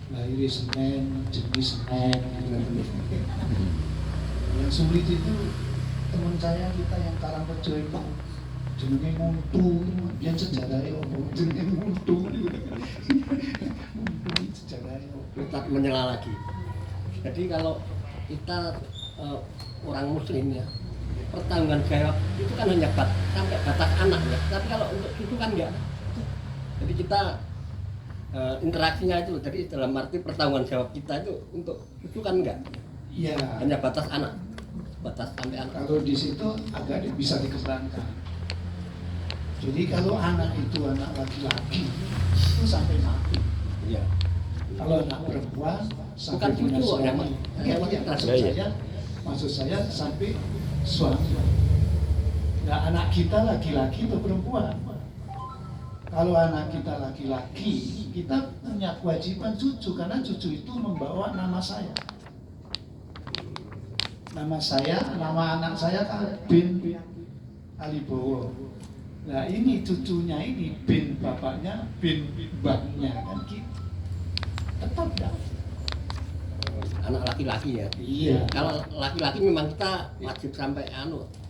lahir Senin, jenis Senin. Yang sulit itu teman saya kita yang Karangrejo itu jenenge muntu, yang sejarahnya jenenge muntu. Muntu sejarahnya. Kita menyela lagi. Jadi kalau kita orang muslim ya, pertanggungan jawab itu kan hanya sampai batas anak ya. Tapi kalau untuk cucu kan enggak. Jadi kita interaksinya itu, jadi dalam arti pertanggungan jawab kita itu untuk cucu kan enggak. Iya. Hanya batas anak, batas sampai anak. Kalau di situ agak bisa dikembangkan. Jadi kalau anak itu anak laki-laki itu sampai mati. Iya. Kalau anak perempuan sampai Bukan punya cucu, suami. ya, Maksud saya sampai suami. Nah, anak kita laki-laki atau perempuan? Kalau anak kita laki-laki, kita punya kewajiban cucu karena cucu itu membawa nama saya. Nama anak saya kan bin Alibowo. Nah ini cucunya ini bin bapaknya, bin mbaknya kan gitu. Tetap dah. Anak laki-laki ya. Iya. Kalau laki-laki memang kita wajib sampai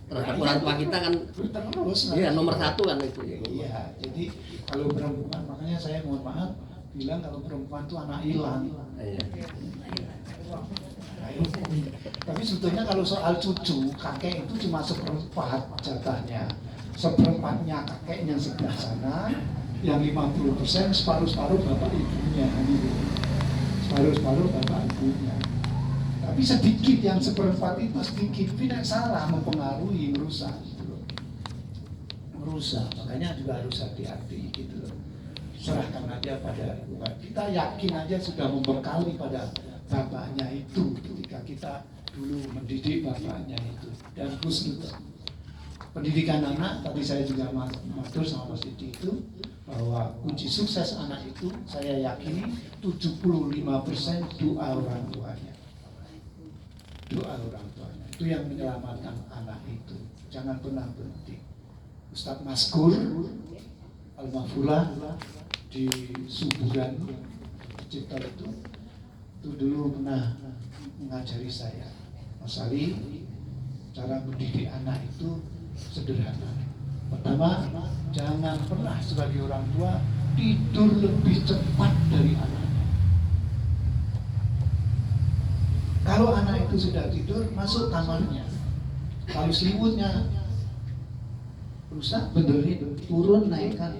terhadap orang tua kita kan. Terus. Iya, nomor satu kan itu. Iya. Jadi kalau perempuan, makanya saya mohon maaf bilang kalau perempuan itu anak hilang. Iya. Tapi sebetulnya kalau soal cucu, kakek itu cuma seperempat jatahnya. Seperempatnya kakeknya sebelah sana, yang 50% separuh-separuh bapak ibunya. Separuh-separuh bapak ibunya. Tapi sedikit yang seperempat itu sedikit, tidak salah mempengaruhi, merusak. Merusak, makanya juga harus hati-hati gitu loh. Serahkan aja pada kita, yakin aja sudah membekali pada bapaknya itu ketika kita dulu mendidik bapaknya itu. Dan khusus pendidikan anak, tadi saya juga matur sama Mas Didi itu bahwa kunci sukses anak itu saya yakini 75% doa orang tuanya. Doa orang tuanya itu yang menyelamatkan anak itu. Jangan pernah berhenti. Ustadz Maskur Al-Mahfulah di Suburan Cipta itu dulu pernah mengajari saya, Mas Ali, cara mendidik anak itu sederhana. Pertama, jangan pernah sebagai orang tua tidur lebih cepat dari anaknya. Kalau anak itu sudah tidur, masuk kamarnya. Kalau selimutnya rusak, benerin, turun, naikkan.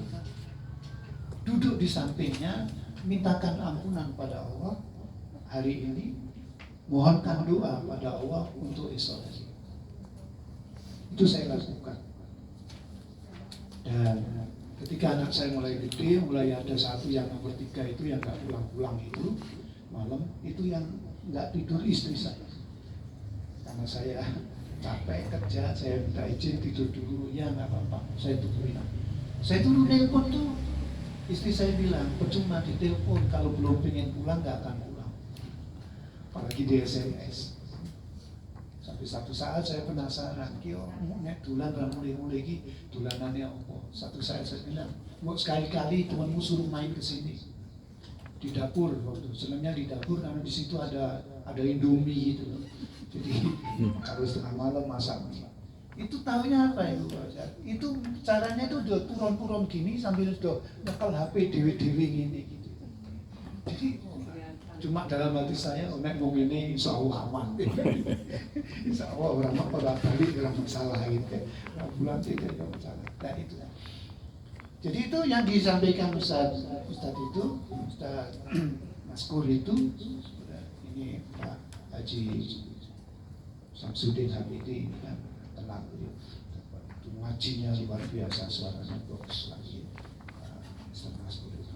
Duduk di sampingnya, mintakan ampunan pada Allah. Hari ini, mohonkan doa pada Allah untuk esok. Itu saya lakukan. Dan ketika anak saya mulai gede, mulai ada satu yang nomor 3 itu yang nggak pulang-pulang itu malam, itu yang nggak tidur istri saya. Karena saya capek kerja, saya minta izin tidur dulu, ya nggak apa-apa, saya turunin. Saya turun telepon tuh, istri saya bilang percuma ditelepon, kalau belum pengen pulang nggak akan pulang. Apalagi di SMS. Sampai satu saat saya penasaran, kyo nek dulan ra mulai-mulai iki dulanane apa? Satu saat saya bilang, "Mau sekali-kali temanmu suruh main ke sini." Di dapur waktu senangnya di dapur karena di situ ada Indomie gitu loh. Jadi kalau setengah malam masak mie. Itu tahunya apa itu? Itu caranya itu udah turun-turun gini sambil udah nyekel HP dewe-dewe gini gitu. Jadi cuma dalam hati saya, nek ngomong ini insya Allah aman. Insya Allah orang balik orang masalah gitu. Bulan 3 tidak masalah. Nah itu. Jadi itu yang disampaikan Ustaz itu, Ustaz Maskur itu, ini Pak Haji Samsudin Hamidi kan tenang itu ngajinya luar biasa, suaranya bagus lagi. Ustaz Maskur itu.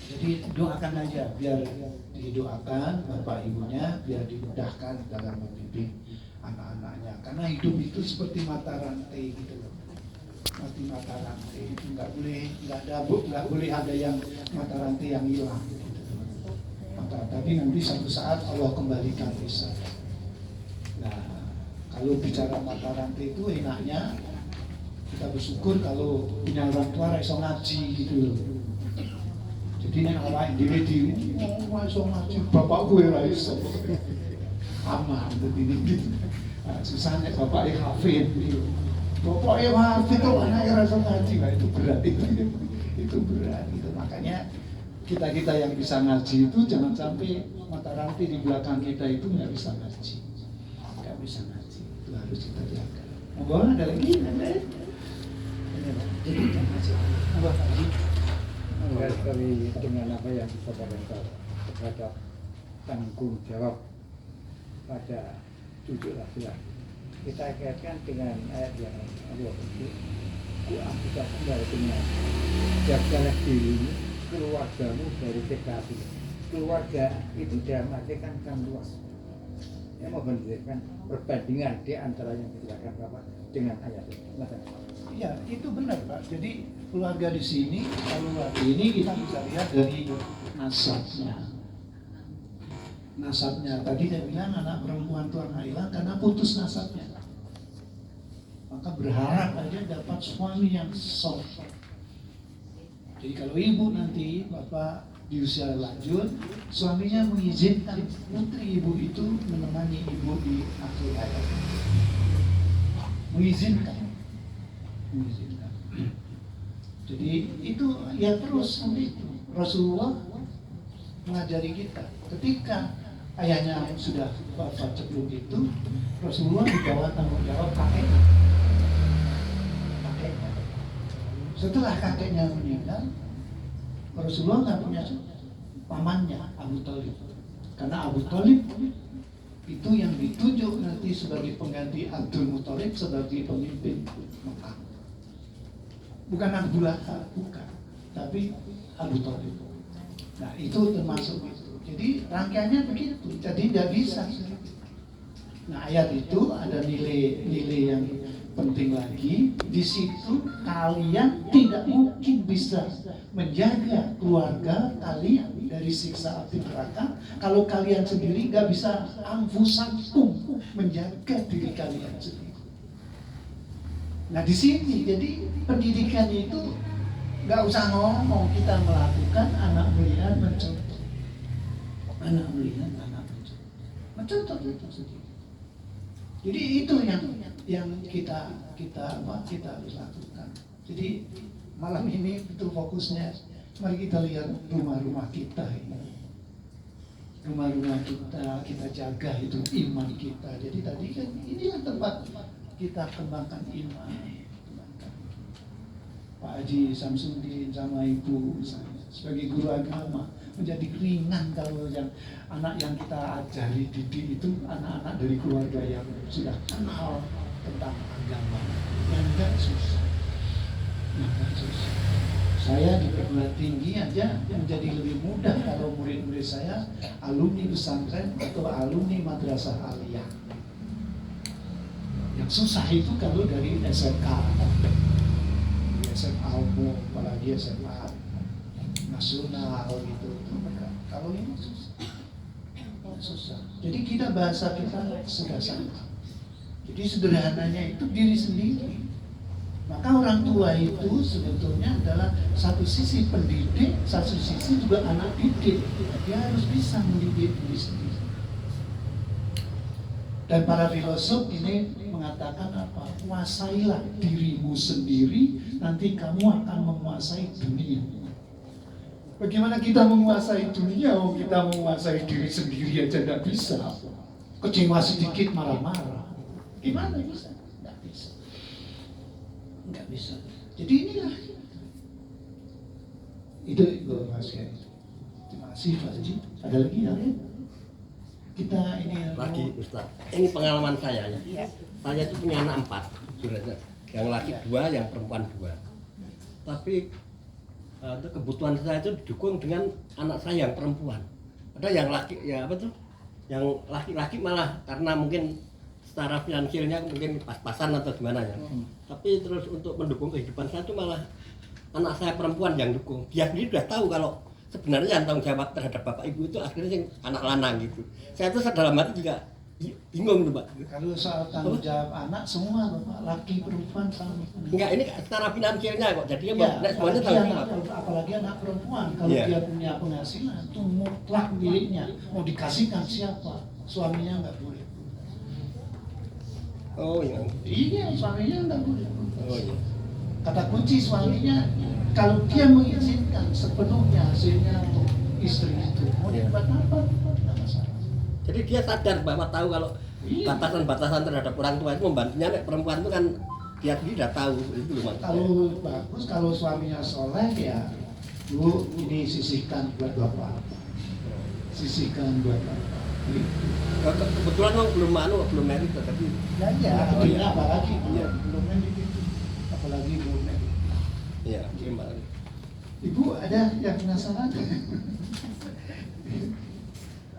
Jadi doakan aja, biar didoakan Bapak Ibunya, biar dimudahkan dalam membimbing anak-anaknya. Karena hidup itu seperti mata rantai gitu loh. Seperti mata rantai itu nggak boleh ada yang mata rantai yang hilang. Gitu. Tapi nanti satu saat Allah kembalikan bisa. Nah, kalau bicara mata rantai itu enaknya kita bersyukur kalau punya orang tua iso ngaji gitu loh. Jadi nek awake dhewe iso ngaji, bapakku ora iso. Aman dadi gitu. Susah nek bapake hafid gitu. Bapake hafid kok anake ora iso ngaji, itu berat itu berat gitu. Makanya kita yang bisa ngaji itu jangan sampai mata rantai di belakang kita itu nggak bisa ngaji. Nggak bisa ngaji. Itu harus kita jaga. Monggo ada lagi? Ada. Jadi jangan ngaji. Monggo Haji. Sekali dengan apa yang disampaikan terhadap tanggung jawab pada cucu laki-laki, kita kaitkan dengan ayat yang Allah itu kita kembali dengan jagalah dirimu, keluargamu dari TKP. Keluarga itu dalam arti kan luas, yang memberikan perbandingan di antara yang dikatakan Bapak dengan ayat itu. Ya, itu benar Pak. Jadi keluarga di sini, kalau ini kita bisa lihat dari nasabnya. Nasabnya, tadi saya bilang anak perempuan itu anak hilang karena putus nasabnya. Maka berharap aja dapat suami yang soleh. Jadi kalau ibu nanti, bapak di usia lanjut, suaminya mengizinkan putri ibu itu menemani ibu di akhir hayat. Mengizinkan. Jadi itu ya terus itu Rasulullah mengajari kita ketika ayahnya sudah wafat sebelum itu, Rasulullah dibawa tanggung jawab kakeknya. Setelah kakeknya meninggal, Rasulullah nggak punya pamannya Abu Thalib, karena Abu Thalib itu yang ditunjuk nanti sebagai pengganti Abdul Muthalib sebagai pemimpin Mekah. Bukan Abu Lahab, bukan, tapi Abu Thalib. Nah itu termasuk itu. Jadi rangkaiannya begitu. Jadi tidak bisa. Nah ayat itu ada nilai-nilai yang penting lagi. Di situ kalian tidak mungkin bisa menjaga keluarga kalian dari siksa api neraka kalau kalian sendiri nggak bisa anfusakum menjaga diri kalian sendiri. Nah di sini jadi pendidikannya itu nggak usah ngomong, kita melakukan anak melihat mencontoh, anak melihat anak mencontoh itu sendiri. Jadi itu yang kita harus lakukan. Jadi malam ini betul fokusnya, mari kita lihat rumah-rumah kita ini. Rumah-rumah kita jaga itu iman kita. Jadi tadi kan inilah tempat kita kembangkan iman. Pak Haji Samsudin sama ibu saya sebagai guru agama menjadi ringan kalau yang anak yang kita ajari didik itu anak-anak dari keluarga yang sudah kenal tentang agama, yang enggak susah. Saya di perguruan tinggi aja menjadi lebih mudah kalau murid-murid saya alumni pesantren atau alumni madrasah aliyah. Yang susah itu kalau dari SMK, SMA umum, apalagi SMA nasional gitu. Kalau ini susah. Jadi kita bahasa kita sudah sama. Jadi sederhananya itu diri sendiri. Maka orang tua itu sebetulnya adalah satu sisi pendidik, satu sisi juga anak didik. Dia harus bisa mendidik diri sendiri. Dan para filosof ini mengatakan apa? Kuasailah dirimu sendiri, nanti kamu akan menguasai dunia. Bagaimana kita menguasai dunia? Oh, kita menguasai diri sendiri aja tidak bisa. Kecewa sedikit marah-marah. Gimana bisa? Nggak bisa. Jadi inilah itu Mas Kiai. Terima kasih Pak Haji. Ada lagi ya? Kita ini Lagi Ustaz. Ini pengalaman saya ya. Saya itu punya anak 4, jujur aja. Yang laki 2, yang perempuan 2. Tapi kebutuhan saya itu didukung dengan anak saya yang perempuan. Ada yang laki ya apa tuh? Yang laki-laki malah karena mungkin secara finansialnya mungkin pas-pasan atau gimana ya. Tapi terus untuk mendukung kehidupan saya itu malah anak saya perempuan yang dukung. Dia sendiri sudah tahu kalau sebenarnya yang tanggung jawab terhadap bapak ibu itu akhirnya yang anak lanang gitu. Saya tuh dalam hati juga bingung tuh Pak. kalau soal tanggung jawab anak semua Bapak, laki perempuan sama. Enggak, ini secara finansialnya kok. Jadi Ya, semuanya tanggung jawab. apalagi anak perempuan kalau Iya. dia punya penghasilan itu mutlak miliknya, mau dikasihkan siapa, suaminya nggak boleh. Oh iya. Iya, suaminya nggak boleh. Oh iya. Kata kunci suaminya kalau dia mengizinkan sepenuhnya hasilnya untuk istri itu, mau dibuat apa? Nggak masalah. Jadi dia sadar bahwa tahu kalau Iya. batasan-batasan terhadap orang tua itu membantunya. Nek perempuan itu kan dia sendiri udah tahu itu loh maksudnya. Kalau bagus, kalau suaminya soleh ya, Bu, ini sisihkan buat bapak, sisihkan buat bapak. Gitu. Kebetulan orang belum merit tapi Ya, Oh, iya. apalagi belum merit itu, apalagi belum merit. iya, terima kasih. Ibu ada yang penasaran?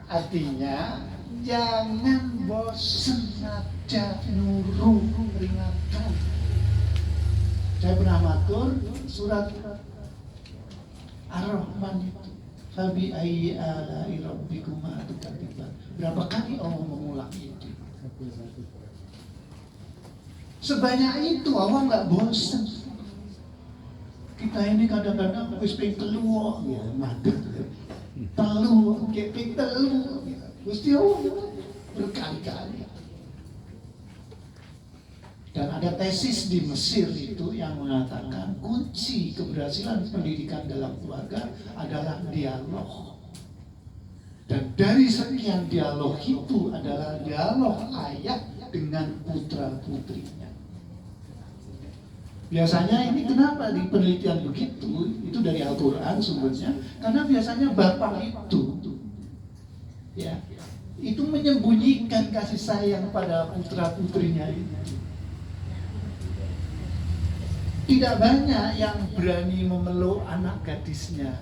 Artinya jangan bosan aja nurut peringatan. Saya pernah matur surat Ar-Rahman itu. Fabi ayyi ala'i rabbikuma tukadziban. Berapa kali Allah mengulang itu? Sebanyak itu Allah nggak bosan. Kita ini kadang-kadang wis pengen telu ya, madeg. Telu, keping telu. Gusti Allah berkali-kali. Dan ada tesis di Mesir itu yang mengatakan kunci keberhasilan pendidikan dalam keluarga adalah dialog. Dan dari sekian dialog itu adalah dialog ayah dengan putra-putrinya. Biasanya ini kenapa di penelitian begitu, itu dari Al-Quran sumbernya, karena biasanya bapak itu ya, itu menyembunyikan kasih sayang pada putra-putrinya itu. Tidak banyak yang berani memeluk anak gadisnya.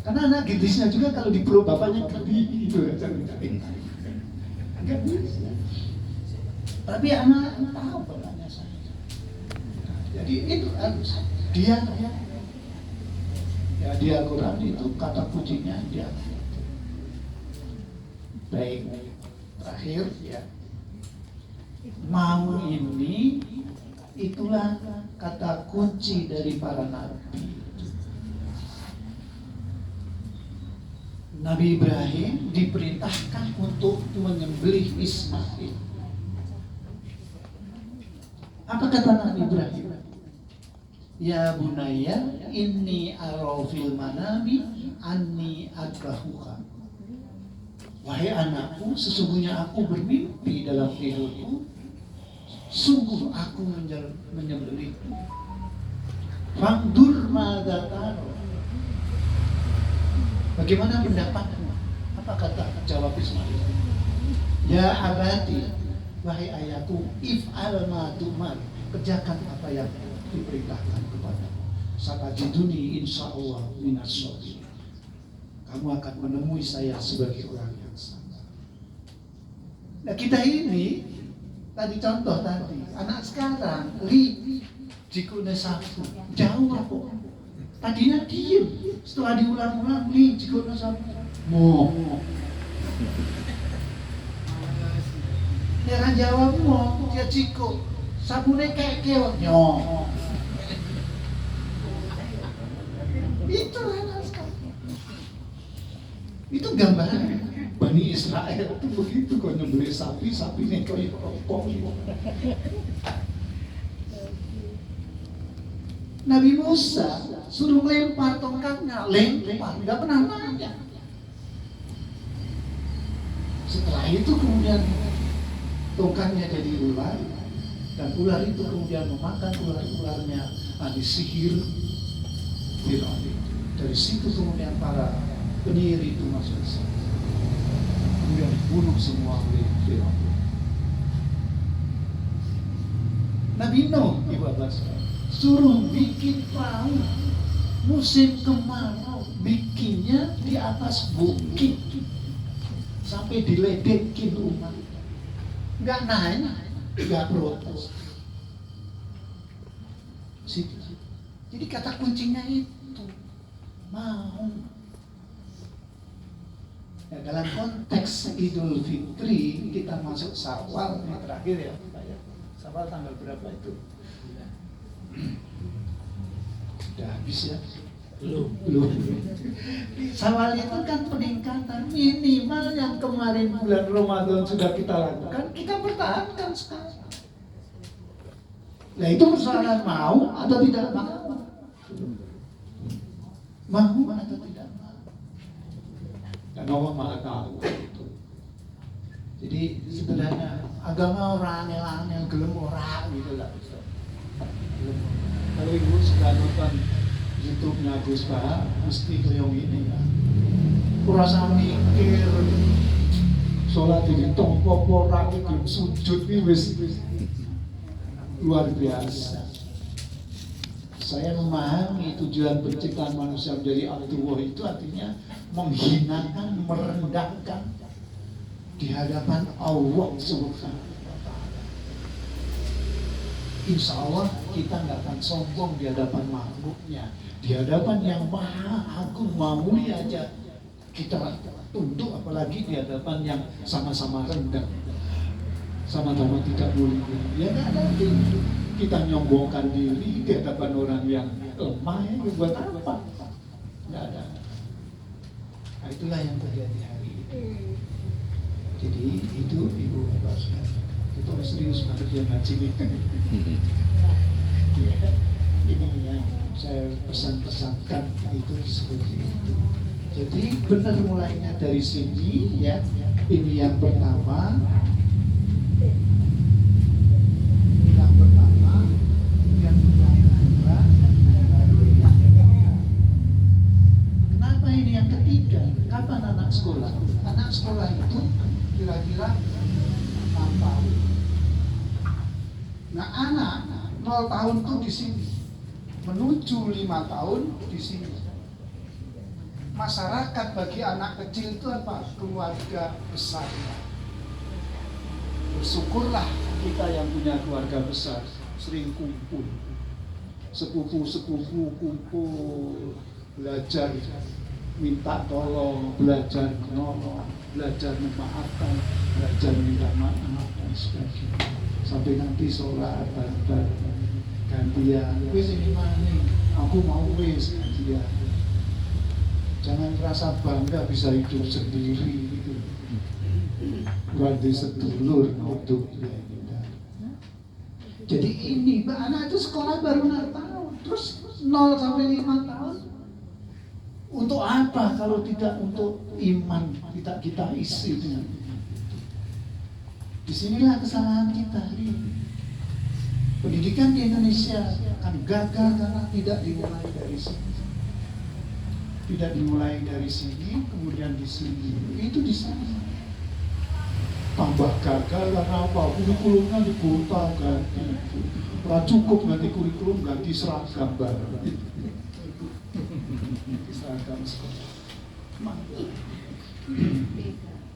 Karena anak gadisnya juga kalau dipeluk bapaknya geli gitu ya. Enggak bisa. Tapi anak tahu bapaknya sayang. Jadi itu harus dia ya di Al-Quran itu kata kuncinya dia. Baik, terakhir ya. Mau ini itulah kata kunci dari para nabi. Nabi Ibrahim diperintahkan untuk menyembelih Ismail. Apa kata Nabi Ibrahim? Ya bunaya inni ara fil manami anni adbahuka. Wahai anakku, sesungguhnya aku bermimpi dalam tidurku, sungguh aku menyembelihmu. Fangdur madza taro. Bagaimana pendapatmu? Apa kata jawab Ismail? Ya abati, wahai ayahku, if'al ma tu'mar, kerjakan apa yang diperintahkan kepadamu. Satajiduni insyaallah minas shabirin. Kamu akan menemui saya sebagai orang yang sabar. Nah kita ini tadi contoh tadi anak sekarang jikune sapu jauh kok. Tadinya diem, setelah diulang-ulang jikune sapu mo. Dia kan jawab mo, dia jiko sabune kekeo nyo. Itu anak sekarang. Itu gambaran Bani Israel itu begitu, kok nyembelih sapi, sapinya kayak rokok. Nabi Musa suruh lempar tongkatnya, lempar, nggak pernah nanya. Setelah itu kemudian tongkatnya jadi ular, Dan ular itu kemudian memakan ular-ularnya, disihir Firaun. Dari situ kemudian para penyihir itu masuk ke sana. Kemudian dibunuh semua oleh Firaun. Nabi Nuh, ibu bapak suruh bikin perahu musim kemarau, bikinnya di atas bukit sampai diledekin umat. Nggak nanya, nggak protes. Situ. Jadi kata kuncinya itu mau. Ya, dalam konteks Idul Fitri kita masuk Syawal yang terakhir ya, Syawal tanggal berapa itu? Sudah habis ya? Belum. Syawal itu kan peningkatan minimal yang kemarin bulan Ramadan sudah kita lakukan, kita pertahankan sekarang. Nah itu persoalan mau atau tidak mau? Mau atau tidak mau? Dan Allah Maha Tahu itu. Jadi sebenarnya agama orang aneh-aneh, gelem orang gitu lah. Kalau ibu sudah nonton YouTube-nya Gus Bah, mesti kayak ini ya. Kurasa mikir, sholat ini tompok orang itu sujud ini wis luar biasa. Saya memahami tujuan penciptaan manusia menjadi Abdullah itu artinya menghinakan, merendahkan di hadapan Allah Subhanahu wa Ta'ala. Insya Allah kita nggak akan sombong di hadapan makhluknya, di hadapan yang maha agung, maha mulia aja kita tunduk, apalagi di hadapan yang sama-sama rendah, sama-sama tidak mulia. Ya nggak ada itu. Kita nyombongkan diri di hadapan orang yang lemah, ya buat apa? Nggak ada. Nah, itulah yang terjadi hari ini. Jadi itu ibu bapak sekalian, kita harus serius banget yang ngaji ini. Ya, ini yang saya pesan-pesankan itu seperti itu. Jadi benar mulainya dari sini ya. Ini yang pertama. Kenapa ini yang ketiga? Kapan anak sekolah? Anak sekolah itu kira-kira 6 tahun. Nah anak 0 tahun tuh di sini, menuju 5 tahun di sini. Masyarakat bagi anak kecil itu apa? Keluarga besar. Bersyukurlah kita yang punya keluarga besar, sering kumpul, sepupu-sepupu kumpul, belajar minta tolong, belajar menolong, belajar memaafkan, belajar minta maaf dan sebagainya. Sampai nanti sholat bareng-bareng, gantian, wis ini mana? Aku mau wis gantian. Jangan merasa bangga bisa hidup sendiri gitu. Berarti sedulur untuk ya. Jadi ini anak itu sekolah baru 6 tahun, terus 0 sampai 5 tahun. Untuk apa kalau tidak untuk iman kita isi dengan itu. Disinilah kesalahan kita. Pendidikan di Indonesia akan gagal karena tidak dimulai dari sini. Tidak dimulai dari sini, kemudian di sini. Itu di sana. Tambah gagal karena apa? Kurikulumnya dibuta ganti. Tidak cukup ganti kurikulum, ganti seragam baru. Seragam sekolah.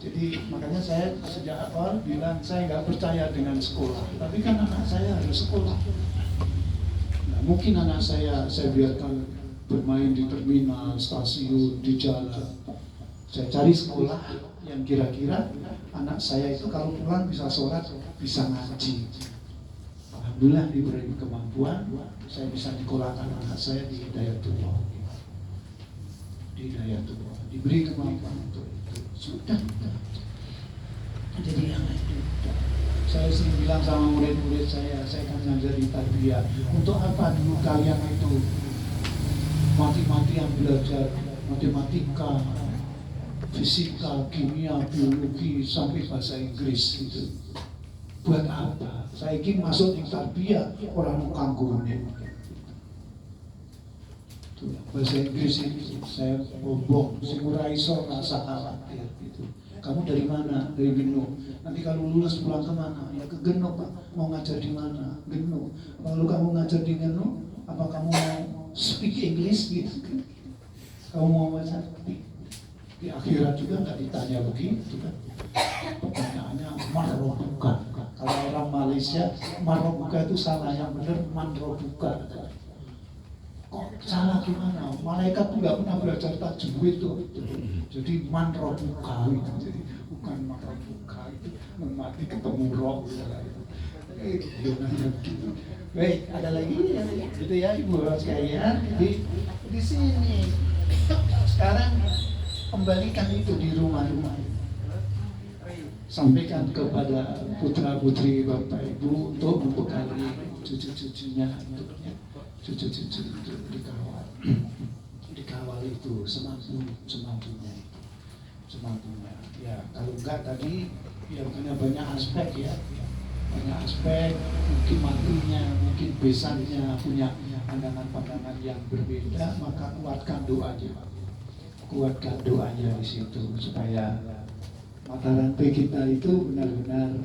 Jadi makanya saya sejak awal bilang saya nggak percaya dengan sekolah. Tapi kan anak saya harus sekolah. Nah, mungkin anak saya biarkan bermain di terminal, stasiun, di jalan. Saya cari sekolah yang kira-kira anak saya itu kalau pulang bisa sholat, bisa ngaji. Alhamdulillah diberi kemampuan, saya bisa dikolahkan anak saya di Hidayatullah. Di Hidayatullah, diberi kemampuan untuk itu. Sudah. Jadi yang itu. Saya sering bilang sama murid-murid saya kan ngajari tarbiyah. Untuk apa dulu kalian itu mati-matian belajar matematika, fisika, kimia, biologi, sampai bahasa Inggris gitu. Buat apa? Saya ingin masuk yang tarbiyah orang kanggurune. Bahasa Inggris ini saya ngomong, sing ora iso rasa khawatir gitu. Kamu dari mana? Dari Geno. Nanti kalau lulus pulang kemana? Ya ke Geno Pak. Mau ngajar di mana? Geno. Kalau kamu ngajar di Geno, apa kamu mau speak English gitu? Kamu mau baca? Di akhirat juga nggak ditanya begitu kan? Pertanyaannya marrobuka. Kalau orang Malaysia, marrobuka itu salah, yang benar manrobuka. Kok salah gimana? Malaikat tuh nggak pernah belajar tajwid tuh. Jadi manrobuka itu, jadi bukan marrobuka itu mati ketemu roh. Baik, ada lagi gitu ya ibu bapak sekalian. Di sini sekarang kembalikan itu di rumah-rumah. Sampaikan kepada putra-putri bapak ibu untuk membekali cucu-cucunya, cucu-cucu itu dikawal itu semampunya. Ya kalau enggak tadi ya punya banyak aspek ya, banyak aspek, mungkin matinya, mungkin besannya punya pandangan-pandangan yang berbeda, maka kuatkan doanya di situ supaya mata rantai kita itu benar-benar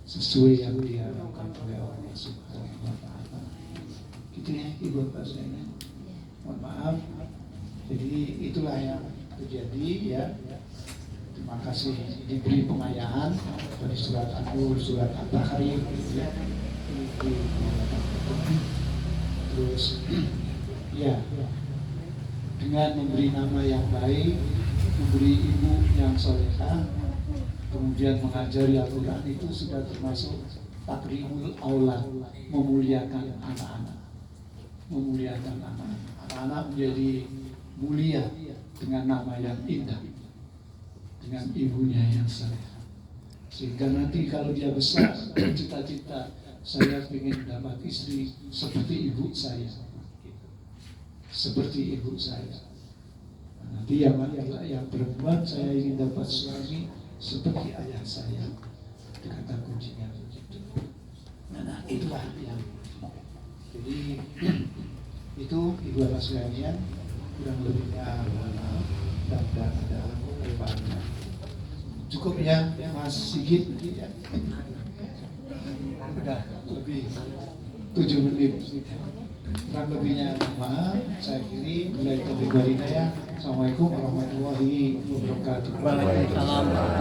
sesuai yang diharapkan oleh Allah Subhanahu wa Ta'ala. Gitu ya ibu bapak sekalian. Mohon maaf. Jadi itulah yang terjadi ya. Terima kasih diberi pengayaan dari surat An-Nur, surat At-Tahrim ya. Terus ya dengan memberi nama yang baik, memberi ibu yang solehah, kemudian mengajari Al-Quran itu sudah termasuk takrimul aulad, memuliakan anak-anak. Anak-anak menjadi mulia dengan nama yang indah, dengan ibunya yang salehah. Sehingga nanti kalau dia besar, cita-cita saya ingin dapat istri seperti ibu saya. Nanti yang perempuan saya ingin dapat suami seperti ayah saya. Kata kuncinya begitu. Nah itulah yang. Jadi itu ibu bapak sekalian, kurang lebihnya dan ada kedepannya. Cukup ya Mas Sigit ya. Udah lebih 7 menit. Kurang lebihnya maaf, saya kiri mulai dari ya. Assalamualaikum warahmatullahi wabarakatuh. Waalaikumsalam.